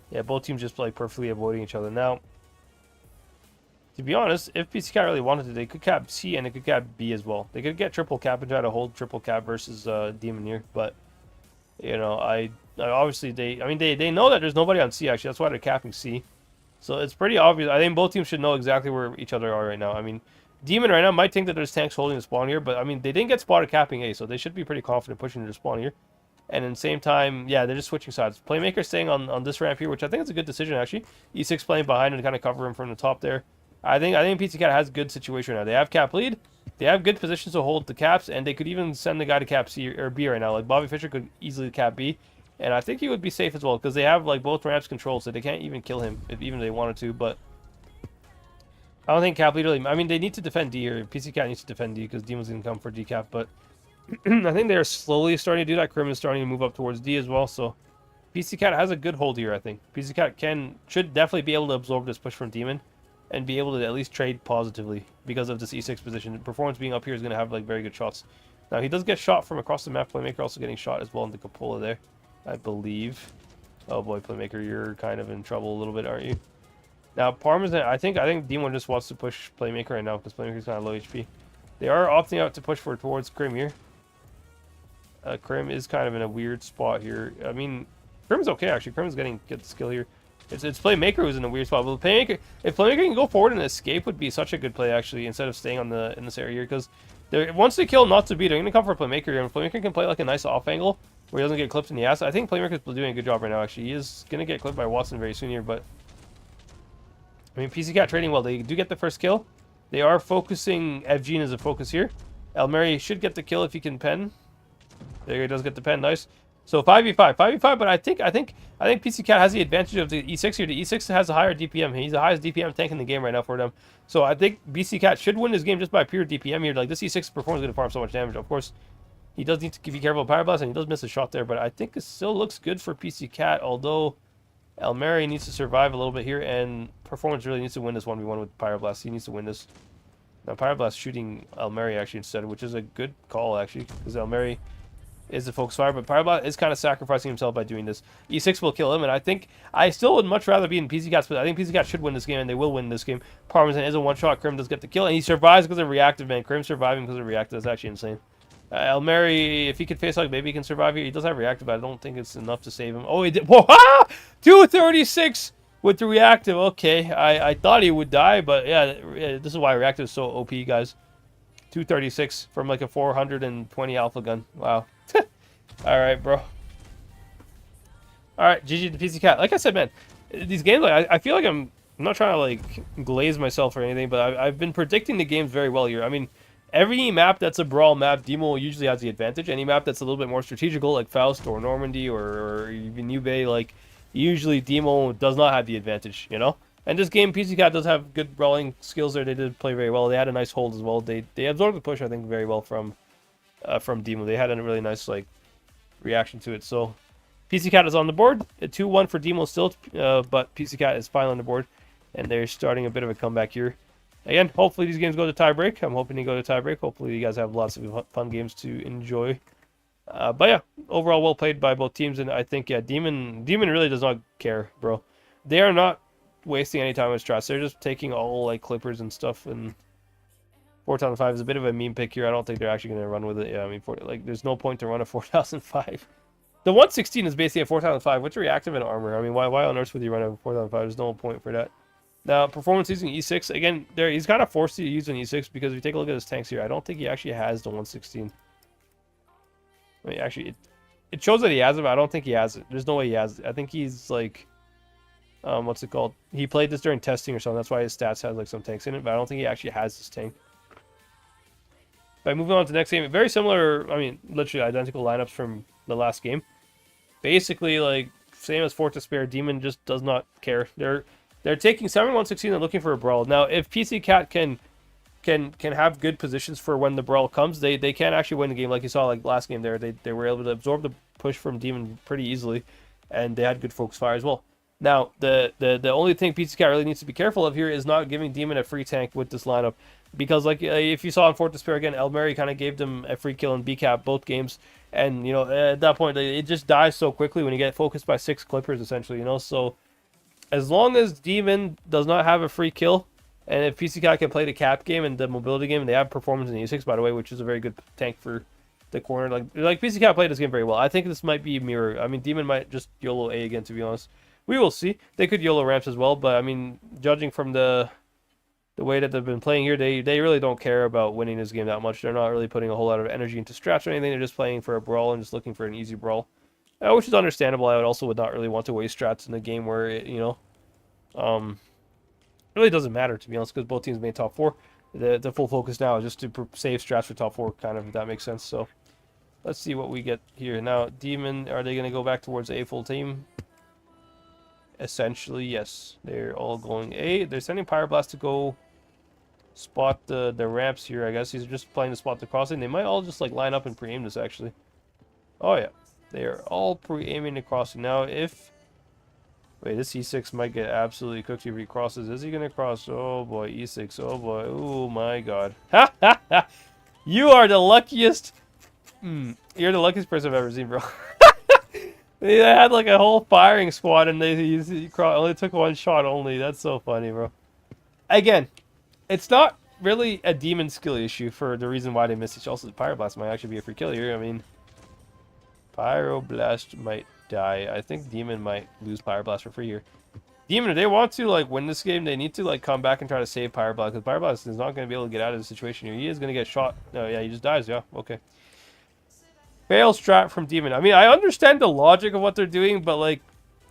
yeah, both teams just, like, perfectly avoiding each other. Now, to be honest, if PC Cat really wanted to, they could cap C and they could cap B as well. They could get triple cap and try to hold triple cap versus Demon here, but, you know, obviously, they know that there's nobody on C, actually. That's why they're capping C. So it's pretty obvious. I think both teams should know exactly where each other are right now. I mean, Demon right now might think that there's tanks holding the spawn here, but I mean, they didn't get spotted capping A, so they should be pretty confident pushing to the spawn here. And at the same time, yeah, they're just switching sides. Playmaker staying on this ramp here, which I think is a good decision, actually. E6 playing behind and kind of cover him from the top there. I think PC Cat has a good situation now. They have cap lead. They have good positions to hold the caps, and they could even send the guy to cap C or B right now. Like, Bobby Fischer could easily cap B. And I think he would be safe as well, because they have like both ramps controlled, so they can't even kill him if even they wanted to. But I don't think Cap Leader... I mean, they need to defend D, or PC Cat needs to defend D, because Demon's going to come for decap. But I think they're slowly starting to do that. Krim is starting to move up towards D as well, so PC Cat has a good hold here, I think. PC Cat should definitely be able to absorb this push from Demon and be able to at least trade positively because of this E6 position. Performance being up here is going to have like very good shots. Now, he does get shot from across the map. Playmaker also getting shot as well in the cupola there, I believe. Oh boy, Playmaker, you're kind of in trouble a little bit, aren't you? Now, Parmesan, I think Demon just wants to push Playmaker right now because Playmaker's kind of low HP. They are opting out to push towards Krim here. Krim is kind of in a weird spot here. I mean, Krim's okay actually. Krim's getting good skill here. It's Playmaker who's in a weird spot. But Playmaker, if Playmaker can go forward and escape, would be such a good play actually, instead of staying on in this area here, because once they kill not to beat, they're going to come for Playmaker here, and Playmaker can play like a nice off angle where he doesn't get clipped in the ass. I think Playmaker's doing a good job right now actually. He is going to get clipped by Watson very soon here, but I mean, PC Cat trading well. They do get the first kill. They are focusing Evgene as a focus here. Elmeri should get the kill if he can pen. There he does get the pen, nice. So 5v5, but I think PC Cat has the advantage of the E6 here. The E6 has a higher DPM. He's the highest DPM tank in the game right now for them. So I think PC Cat should win this game just by pure DPM here. Like, this E6 performance is going to farm so much damage. Of course, he does need to be careful of Pyroblast, and he does miss a shot there, but I think it still looks good for PC Cat, although Elmeri needs to survive a little bit here, and Performance really needs to win this 1v1 with Pyroblast. He needs to win this. Now, Pyroblast shooting Elmeri actually instead, which is a good call actually, because Elmeri is the focus fire, but Pyroblast is kind of sacrificing himself by doing this. E6 will kill him, and I still would much rather be in PC Cat's, but I think PC Cat should win this game, and they will win this game. Parmesan is a one-shot. Krim does get the kill, and he survives because of reactive, man. Krim surviving because of reactive is actually insane. Elmeri, if he could face hug, maybe he can survive here. He does have reactive, but I don't think it's enough to save him. Oh, he did. Whoa, 236 with the reactive. Okay, I thought he would die, but yeah, this is why reactive is so OP, guys. 236 from like a 420 alpha gun. Wow. All right, bro. All right, GG to PC Cat. Like I said, man, these games, like, I feel like I'm not trying to like glaze myself or anything, but I've been predicting the games very well here. I mean, every map that's a brawl map, Demo usually has the advantage. Any map that's a little bit more strategical, like Faust or Normandy or even Ube, like usually Demo does not have the advantage, you know? And this game, PC Cat does have good brawling skills there. They did play very well. They had a nice hold as well. They absorbed the push, I think, very well from Demo. They had a really nice like reaction to it. So PC Cat is on the board. A 2-1 for Demo still, but PC Cat is finally on the board, and they're starting a bit of a comeback here. Again, hopefully these games go to tiebreak. I'm hoping they go to tiebreak. Hopefully you guys have lots of fun games to enjoy. But yeah, overall well played by both teams, and I think yeah, Demon really does not care, bro. They are not wasting any time with strats. They're just taking all like clippers and stuff, and 4005 is a bit of a meme pick here. I don't think they're actually going to run with it. Yeah, I mean, there's no point to run a 4005. The 116 is basically a 4005. What's reactive and armor? I mean, why on earth would you run a 4005? There's no point for that. Now, performance using E6, again, he's kind of forced to use an E6 because if you take a look at his tanks here, I don't think he actually has the 116. I mean, actually, it shows that he has it, but I don't think he has it. There's no way he has it. I think he's like, what's it called? He played this during testing or something. That's why his stats has like some tanks in it, but I don't think he actually has this tank. But moving on to the next game, very similar, I mean, literally identical lineups from the last game. Basically, like, same as Fort Despair, Demon just does not care. They're taking 7-1-16 and looking for a brawl. Now, if PC Cat can have good positions for when the brawl comes, they can actually win the game. Like you saw, like last game there, they were able to absorb the push from Demon pretty easily, and they had good focus fire as well. Now, the only thing PC Cat really needs to be careful of here is not giving Demon a free tank with this lineup, because like if you saw in Fort Despair again, Elmeri kind of gave them a free kill in BCAP both games, and you know at that point it just dies so quickly when you get focused by 6 clippers essentially, you know. So as long as Demon does not have a free kill, and if PC Cat can play the cap game and the mobility game, and they have performance in the E6 by the way, which is a very good tank for the corner. Like PC Cat played this game very well. I think this might be a mirror. I mean, Demon might just YOLO A again, to be honest. We will see. They could YOLO ramps as well, but I mean, judging from the way that they've been playing here, they really don't care about winning this game that much. They're not really putting a whole lot of energy into strats or anything. They're just playing for a brawl and just looking for an easy brawl, which is understandable. I would not really want to waste strats in a game where it, you know, really doesn't matter, to be honest, because both teams made top 4. The full focus now is just to save strats for top 4, kind of, if that makes sense. So Let's see what we get here. Now, Demon, are they going to go back towards A full team? Essentially, yes. They're all going A. They're sending Pyroblast to go spot the ramps here, I guess. He's just playing to spot the crossing. They might all just like line up and pre-aim this, actually. Oh, yeah. They are all pre-aiming the crossing. Now, if... Wait, this E6 might get absolutely cooked if he crosses. Is he going to cross? Oh, boy. E6. Oh, boy. Oh, my God. Ha, ha, ha. You are the luckiest... You're the luckiest person I've ever seen, bro. They had like a whole firing squad and he only took one shot only. That's so funny, bro. Again, it's not really a demon skill issue for the reason why they missed each. Also, the Pyroblast might actually be a free kill here. I mean, Pyroblast might die. I think Demon might lose Pyroblast for free here. Demon, if they want to like win this game, they need to like come back and try to save Pyroblast, because Pyroblast is not going to be able to get out of the situation here. He is going to get shot. No, yeah, he just dies. Yeah, okay. Fail strat from Demon. I mean, I understand the logic of what they're doing, but like,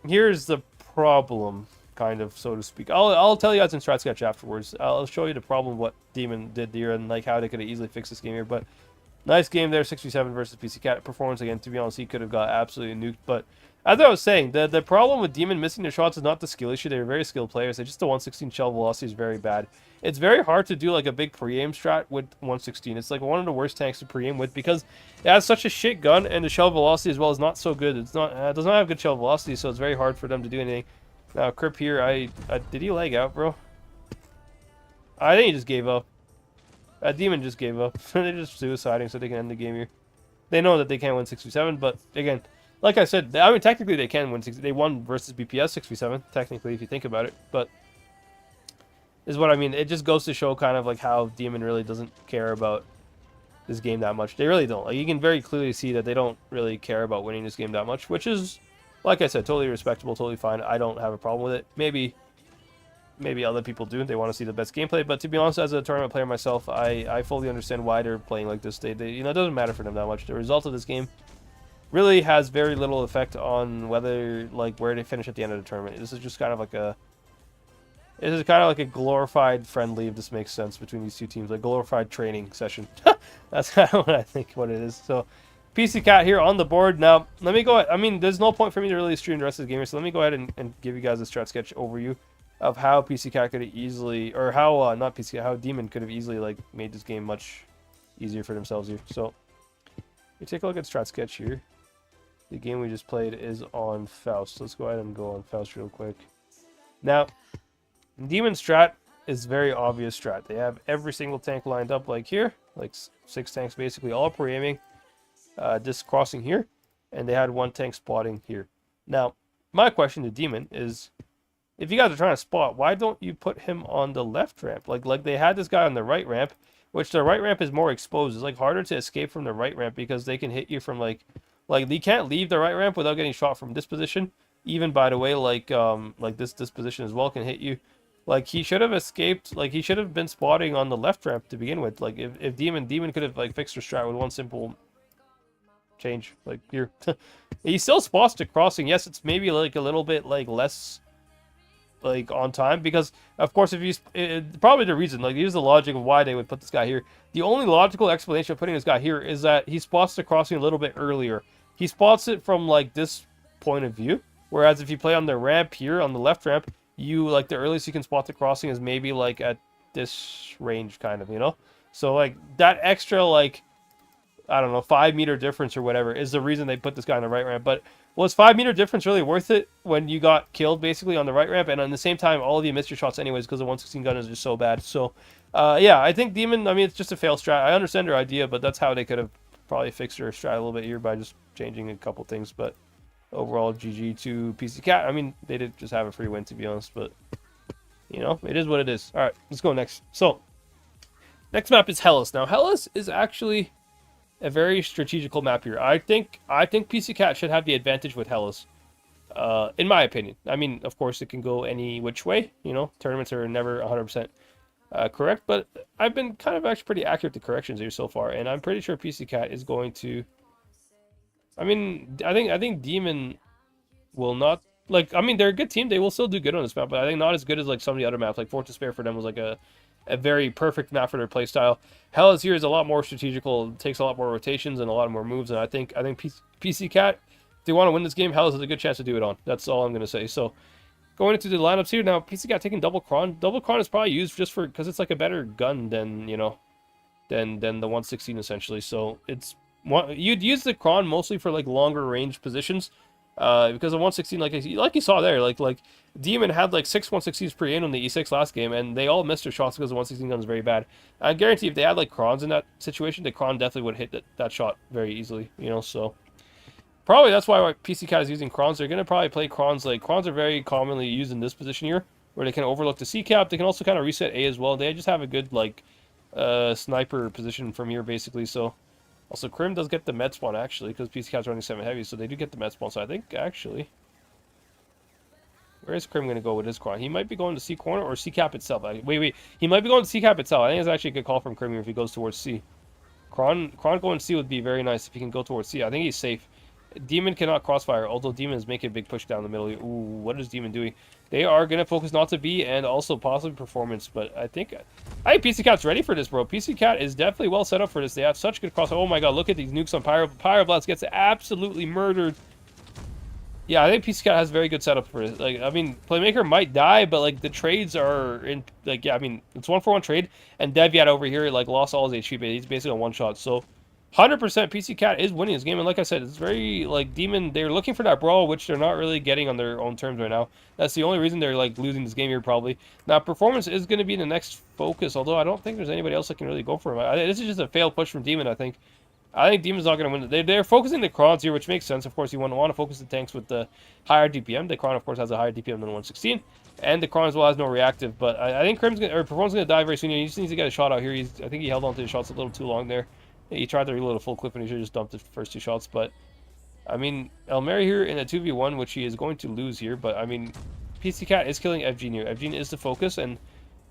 here's the problem, kind of, so to speak. I'll tell you guys in strat sketch afterwards. I'll show you the problem what Demon did here and like how they could have easily fixed this game here. But nice game there, 6v7 versus PC Cat. Performance again, to be honest, he could have got absolutely nuked. But as I was saying, the problem with Demon missing their shots is not the skill issue. They're very skilled players. They just the 116 shell velocity is very bad. It's very hard to do like a big pre-aim strat with 116. It's like one of the worst tanks to pre-aim with because it has such a shit gun and the shell velocity as well is not so good. It's not it does not have good shell velocity, so it's very hard for them to do anything. Now Crip here, did he lag out, bro? I think he just gave up. Demon just gave up. They're just suiciding so they can end the game here. They know that they can't win 6v7, but again, like I said, I mean technically they can win 6. They won versus BPS 6v7 technically if you think about it, but is what I mean. It just goes to show kind of like how Demon really doesn't care about this game that much. They really don't. Like you can very clearly see that they don't really care about winning this game that much, which is, like I said, totally respectable, totally fine. I don't have a problem with it. Maybe other people do. They want to see the best gameplay, but to be honest, as a tournament player myself, I fully understand why they're playing like this. They you know, it doesn't matter for them that much. The result of this game really has very little effect on whether like where they finish at the end of the tournament. This is just kind of like a glorified friendly, if this makes sense, between these two teams. Like glorified training session. That's kind of what I think what it is. So PC Cat here on the board. Now, let me go ahead. I mean, there's no point for me to really stream the rest of the game, so let me go ahead and give you guys a strat sketch overview of how PC Cat could have easily, or how, not PC Cat, how Demon could have easily, like, made this game much easier for themselves here. So, you take a look at strat sketch here. The game we just played is on Faust. Let's go ahead and go on Faust real quick. Now, Demon strat is very obvious strat. They have every single tank lined up like here, like 6 tanks basically, all pre-aiming, this crossing here, and they had 1 tank spotting here. Now, my question to Demon is, if you guys are trying to spot, why don't you put him on the left ramp? Like they had this guy on the right ramp, which the right ramp is more exposed. It's like harder to escape from the right ramp because they can hit you from like you can't leave the right ramp without getting shot from this position. Even by the way, like this position as well can hit you. Like he should have escaped. Like he should have been spotting on the left ramp to begin with. Like if Demon could have like fixed her strat with one simple change. Like here, he still spots the crossing. Yes, it's maybe like a little bit like less like on time because of course if you probably the reason, like here's the logic of why they would put this guy here. The only logical explanation of putting this guy here is that he spots the crossing a little bit earlier. He spots it from like this point of view, whereas if you play on the ramp here on the left ramp, you like the earliest you can spot the crossing is maybe like at this range kind of, you know. So like that extra like I don't know 5-meter difference or whatever is the reason they put this guy on the right ramp. But was 5-meter difference really worth it when you got killed basically on the right ramp, and at the same time all of you missed your shots anyways because the 116 gun is just so bad. So yeah, I think Demon, I mean it's just a fail strat. I understand their idea, but that's how they could have probably fixed their strat a little bit here by just changing a couple things. But overall, GG to PC Cat. I mean they did just have a free win to be honest, but you know, it is what it is. All right, let's go next. So next map is Hellas. Now Hellas is actually a very strategical map here. I think PC Cat should have the advantage with Hellas, in my opinion. I mean, of course, it can go any which way. You know, tournaments are never 100% correct, but I've been kind of actually pretty accurate to corrections here so far, and I'm pretty sure PC Cat is going to. I mean, I think Demon will not like. I mean, they're a good team. They will still do good on this map, but I think not as good as like some of the other maps. Like Fort Despair for them was like a a very perfect map for their playstyle. Hellas here is a lot more strategical, takes a lot more rotations and a lot more moves, and I think PC Cat, if they want to win this game, Hellas has a good chance to do it on. That's all I'm going to say. So going into the lineups here now, PC Cat taking double Kron. Double Kron is probably used just for because it's like a better gun than than the 116 essentially. So it's you'd use the Kron mostly for like longer range positions. Because the 116, like you saw there, like Demon had like 6 116s per game on the E6 last game, and they all missed their shots because the 116 gun is very bad. I guarantee if they had like Krons in that situation, the Kron definitely would hit that shot very easily, so probably that's why PC Cat is using Krons. They're gonna probably play Krons. Like Krons are very commonly used in this position here, where they can overlook the C cap. They can also kind of reset A as well. They just have a good like sniper position from here basically. So. Also, Krim does get the med spawn, actually, because PC Cat's running 7 heavy, so they do get the med spawn. So I think, actually... Where is Krim going to go with his Kron? He might be going to C corner or C cap itself. Wait. He might be going to C cap itself. I think it's actually a good call from Krim here if he goes towards C. Kron going C would be very nice if he can go towards C. I think he's safe. Demon cannot crossfire, although Demon is making a big push down the middle. Ooh, what is Demon doing? They are going to focus not to B and also possibly performance, but I think PC Cat's ready for this, bro. PC Cat is definitely well set up for this. They have such good cross. Oh my god, look at these nukes on Pyroblast gets absolutely murdered. Yeah, I think PC Cat has a very good setup for it. Like, I mean, Playmaker might die, but like the trades are in like yeah, I mean, it's 1-for-1 trade, and Deviat over here like lost all his HP, but he's basically on one shot. So 100% PC Cat is winning this game, and like I said, it's very, like, Demon, they're looking for that brawl, which they're not really getting on their own terms right now. That's the only reason they're, like, losing this game here, probably. Now, performance is going to be the next focus, although I don't think there's anybody else that can really go for him. This is just a failed push from Demon, I think. I think Demon's not going to win. They're focusing the Krons here, which makes sense. Of course, you want to focus the tanks with the higher DPM. The Kron, of course, has a higher DPM than the 116, and the Kron as well has no reactive. But I think Performance is going to die very soon. He just needs to get a shot out here. I think he held on to his shots a little too long there. He tried to reload a full clip and he should have just dumped the first 2 shots. But, I mean, Elmeri here in a 2v1, which he is going to lose here. But, I mean, PC Cat is killing Evgene here. Evgene is the focus, and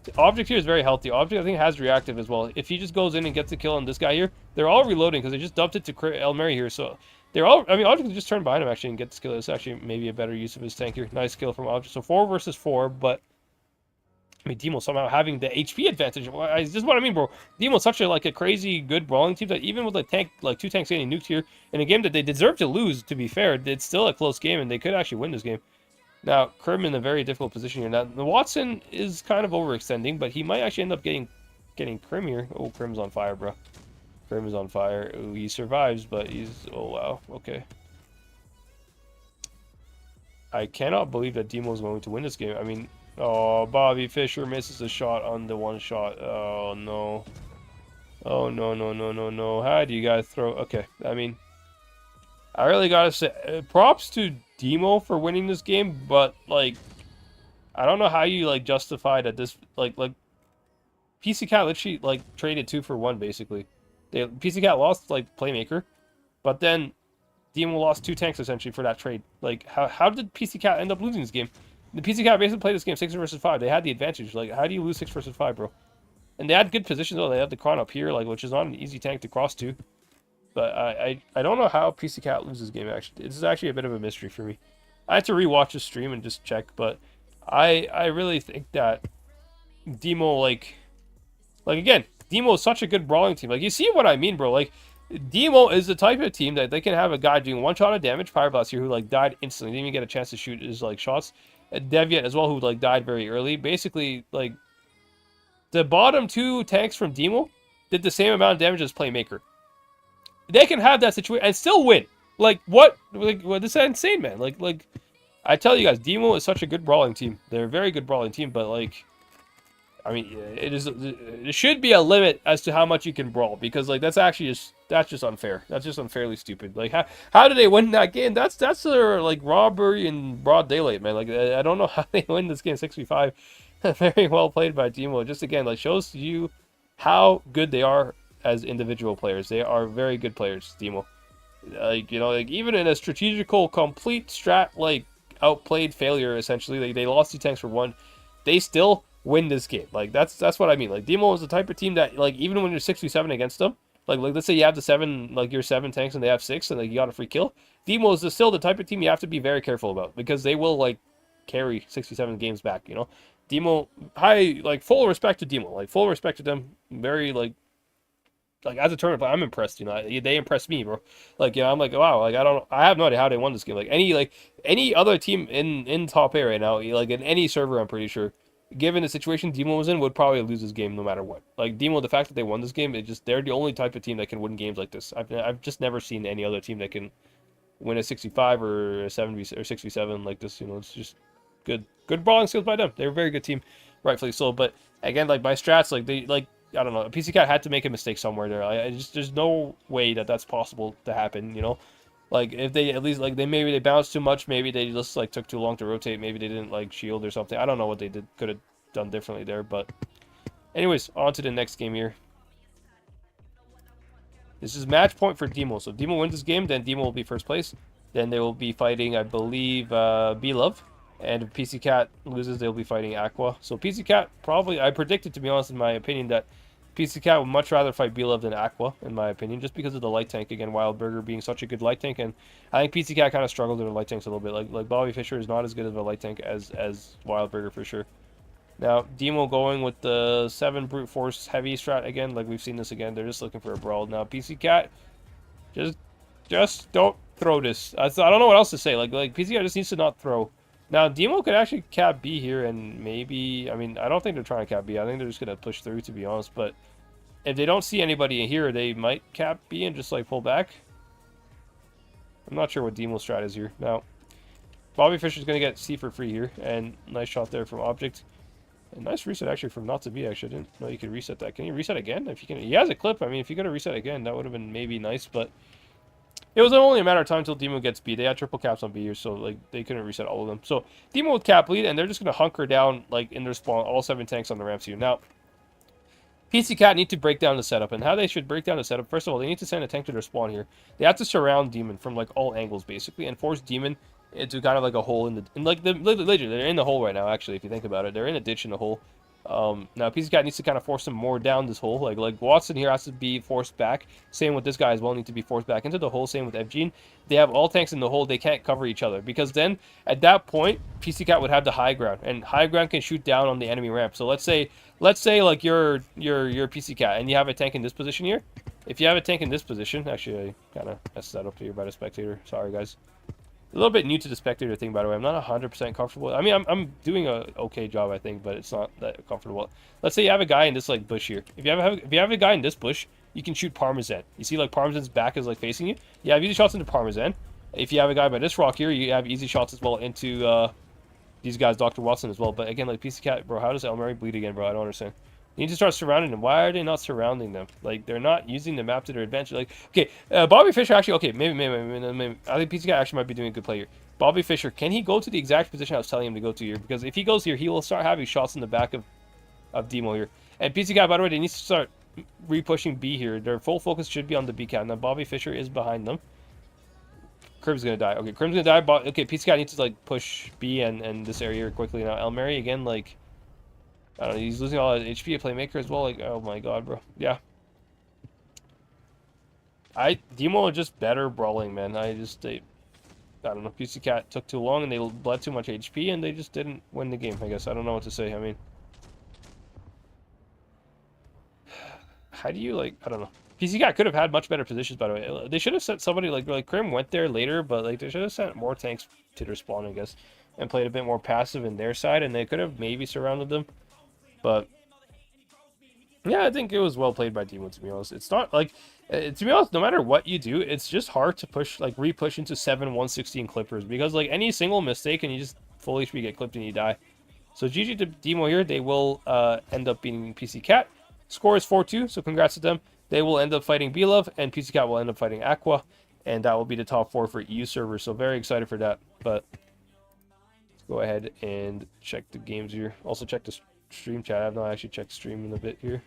the Object here is very healthy. Object, I think, has reactive as well. If he just goes in and gets a kill on this guy here, they're all reloading because they just dumped it to Elmeri here. So, they're all, I mean, Object can just turn behind him, actually, and get this kill. It's actually maybe a better use of his tank here. Nice kill from Object. So, 4 versus 4, but... I mean, Demo somehow having the HP advantage. This is what I mean, bro. Demo's such a crazy good brawling team that even with 2 tanks getting nuked here in a game that they deserve to lose, to be fair, it's still a close game and they could actually win this game. Now, Krim in a very difficult position here. Now, the Watson is kind of overextending, but he might actually end up getting Krim here. Oh, Krim's on fire, bro. Krim is on fire. Ooh, he survives, but he's... Oh, wow. Okay. I cannot believe that Demo is going to win this game. I mean... Oh, Bobby Fischer misses a shot on the 1 shot. Oh, no. Oh, no. How do you guys throw... Okay, I mean... I really gotta say... props to Demo for winning this game, but, like... I don't know how you, like, justify that this... Like... PC Cat literally, traded 2 for 1, basically. PC Cat lost, Playmaker, but then Demo lost 2 tanks, essentially, for that trade. Like, how did PC Cat end up losing this game? The PC Cat basically played this game 6 versus 5. They had the advantage. Like, how do you lose 6 versus 5, bro? And they had good positions, though. They had the Kron up here, which is not an easy tank to cross to. But I don't know how PC Cat loses this game, actually. This is actually a bit of a mystery for me. I had to rewatch the stream and just check, but I really think that Demo, again, Demo is such a good brawling team. Like, you see what I mean, bro? Like, Demo is the type of team that they can have a guy doing 1 shot of damage, Pyroblast here, who, died instantly. Didn't even get a chance to shoot his, shots. Deviat as well, who died very early. Basically, the bottom 2 tanks from Demo did the same amount of damage as Playmaker. They can have that situation and still win. What? This is insane, man. I tell you guys, Demo is such a good brawling team. They're a very good brawling team, but I mean, it should be a limit as to how much you can brawl, because that's just unfair. That's just unfairly stupid. How do they win that game? That's their robbery in broad daylight, man. I don't know how they win this game 6v5. Very well played by Demo. Just again, shows you how good they are as individual players. They are very good players, Demo. Even in a strategical complete strat outplayed failure, essentially, they lost 2 tanks for 1. They still win this game. That's what I mean. Demo is the type of team that even when you're 6v7 against them, let's say you have the 7 your 7 tanks and they have 6 and you got a free kill. Demo is still the type of team you have to be very careful about, because they will carry 6v7 games back, Demo, high, like, full respect to Demo. Like, full respect to them. Very, like as a tournament player, I'm impressed. You know, they impressed me, bro. Like, yeah, I'm like, wow. Like, I have no idea how they won this game. Like any other team in top A right now, like in any server, I'm pretty sure, given the situation Demo was in, would probably lose this game no matter what. Like Demo, the fact that they won this game, it just they're the only type of team that can win games like this. I've just never seen any other team that can win a 65 or a 70 or 67 like this. You know, it's just good brawling skills by them. They're a very good team, rightfully so. But again, like my strats, like they like I don't know, PC Cat had to make a mistake somewhere there. I just there's no way that that's possible to happen. You know, like if they at least like maybe they bounced too much, maybe they just like took too long to rotate, maybe they didn't like shield or something. I don't know what they could have done differently there. But anyways, on to the next game here. This is match point for Demo. So if Demo wins this game, then Demo will be first place. Then they will be fighting, I believe, B-Love. And if PC Cat loses, they'll be fighting Aqua. So PC Cat probably, I predicted, to be honest, in my opinion, that PC Cat would much rather fight B-Love than Aqua, in my opinion, just because of the light tank. Again, Wild Burger being such a good light tank. And I think PC Cat kind of struggled with the light tanks a little bit. Like Bobby Fischer is not as good of a light tank as Wild Burger for sure. Now, Demo going with the 7 Brute Force Heavy strat again. Like, we've seen this again. They're just looking for a brawl. Now, PC Cat, just don't throw this. I don't know what else to say. Like PC Cat just needs to not throw. Now, Demo could actually cap B here and maybe... I mean, I don't think they're trying to cap B. I think they're just going to push through, to be honest. But if they don't see anybody in here, they might cap B and just, like, pull back. I'm not sure what Demo's strat is here. Now, Bobby Fischer's going to get C for free here. And nice shot there from Object. A nice reset actually from Not to Be. Actually, I didn't know you could reset that. Can you reset again? If you can, he has a clip. I mean, if you could have reset again, that would have been maybe nice. But it was only a matter of time until Demo gets B. They had triple caps on B here, so like they couldn't reset all of them. So Demo with cap lead, and they're just gonna hunker down like in their spawn, all 7 tanks on the ramps here. Now, PC Cat need to break down the setup, and how they should break down the setup. First of all, they need to send a tank to their spawn here. They have to surround Demon from like all angles basically, and force Demon into kind of like a hole in the literally they're in the hole right now. Actually, if you think about it, they're in a ditch in the hole. Now PC Cat needs to kind of force him more down this hole. Like Watson here has to be forced back. Same with this guy as well, need to be forced back into the hole. Same with Evgene. They have all tanks in the hole. They can't cover each other because then at that point PC Cat would have the high ground, and high ground can shoot down on the enemy ramp. So let's say like you're PC Cat and you have a tank in this position here. If you have a tank in this position, actually I kind of messed that up here by the spectator. Sorry guys. A little bit new to the spectator thing, by the way. I'm not 100% comfortable. I mean, I'm doing a okay job, I think, but it's not that comfortable. Let's say you have a guy in this like bush here. If you have a guy in this bush, you can shoot Parmesan. You see, like Parmesan's back is like facing you. You have easy shots into Parmesan. If you have a guy by this rock here, you have easy shots as well into these guys, Dr. Watson as well. But again, like PC Cat, bro, how does El Mary bleed again, bro? I don't understand. You need to start surrounding them. Why are they not surrounding them? Like, they're not using the map to their advantage. Like, okay, Bobby Fischer actually, okay, maybe. I think PC Guy actually might be doing a good play here. Bobby Fischer, can he go to the exact position I was telling him to go to here? Because if he goes here, he will start having shots in the back of Demo here. And PC Guy, by the way, they need to start re-pushing B here. Their full focus should be on the B cat. Now, Bobby Fischer is behind them. Crim's gonna die. Okay, Crim's gonna die. Okay, PC Guy needs to, like, push B and this area here quickly. Now, El Mary, again, like... I don't know, he's losing all his HP, a playmaker as well. Like, oh my god, bro. Yeah. Demo are just better brawling, man. I don't know. PC Cat took too long and they bled too much HP and they just didn't win the game, I guess. I don't know what to say. I mean, how do you, like, I don't know. PC Cat could have had much better positions, by the way. They should have sent somebody, like Krim went there later, but, like, they should have sent more tanks to their spawn, I guess, and played a bit more passive in their side, and they could have maybe surrounded them. But yeah, I think it was well played by Demo, to be honest. It's not like, to be honest, no matter what you do, it's just hard to push, like, re-push into 7 116 clippers because, like, any single mistake and you just full HP get clipped and you die. So GG to Demo here. They will end up beating PC Cat. Score is 4-2, so congrats to them. They will end up fighting B-Love, and PC Cat will end up fighting Aqua, and that will be the top 4 for EU server. So very excited for that. But let's go ahead and check the games here. Also check the stream chat. I have not actually checked stream in a bit here.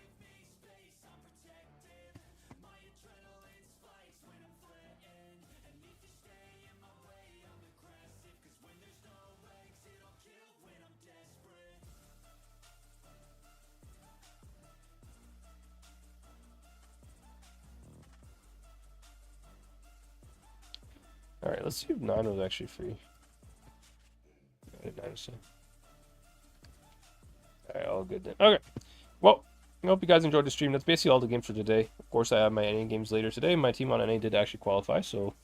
Alright, let's see if Nano is actually free. Dynasty. All right, all good then. Okay. Well, I hope you guys enjoyed the stream. That's basically all the games for today. Of course, I have my NA games later today. My team on NA did actually qualify, so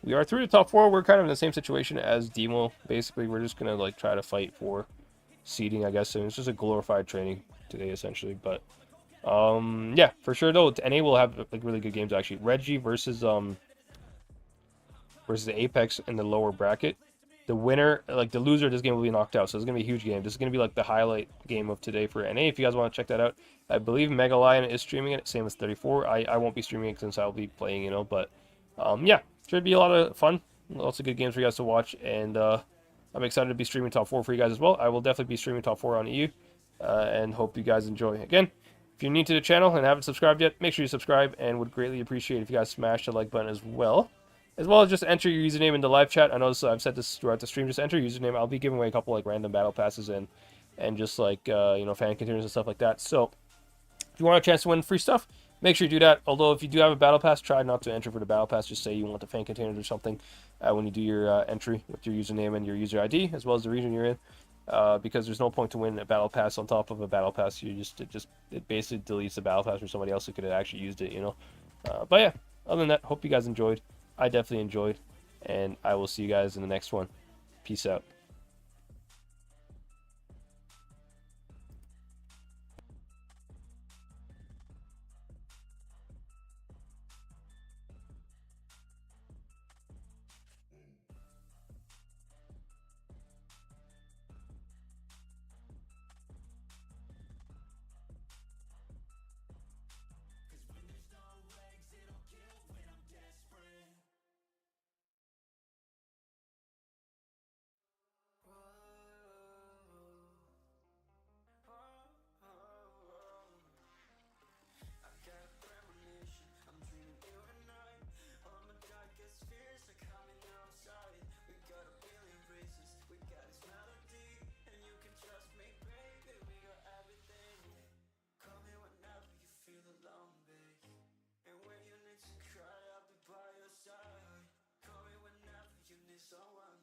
we are through the top four. We're kind of in the same situation as Demo. Basically, we're just gonna like try to fight for seeding, I guess. And it's just a glorified training today, essentially. But yeah, for sure though, NA will have like really good games actually. Reggie versus the Apex in the lower bracket. The winner, like the loser of this game will be knocked out. So it's going to be a huge game. This is going to be like the highlight game of today for NA. If you guys want to check that out, I believe Mega Lion is streaming it, same as 34. I won't be streaming it since I'll be playing, you know. But yeah, should be a lot of fun. Lots of good games for you guys to watch. And I'm excited to be streaming top 4 for you guys as well. I will definitely be streaming top 4 on EU. And hope you guys enjoy. Again, if you're new to the channel and haven't subscribed yet, make sure you subscribe. And would greatly appreciate if you guys smash the like button as well. As well as just enter your username in the live chat. I know I've said this throughout the stream. Just enter your username. I'll be giving away a couple like random battle passes and just like you know, fan containers and stuff like that. So if you want a chance to win free stuff, make sure you do that. Although if you do have a battle pass, try not to enter for the battle pass. Just say you want the fan containers or something when you do your entry with your username and your user ID as well as the region you're in. Because there's no point to win a battle pass on top of a battle pass. It basically deletes the battle pass for somebody else who could have actually used it, you know. But yeah, other than that, hope you guys enjoyed. I definitely enjoyed, and I will see you guys in the next one. Peace out. Someone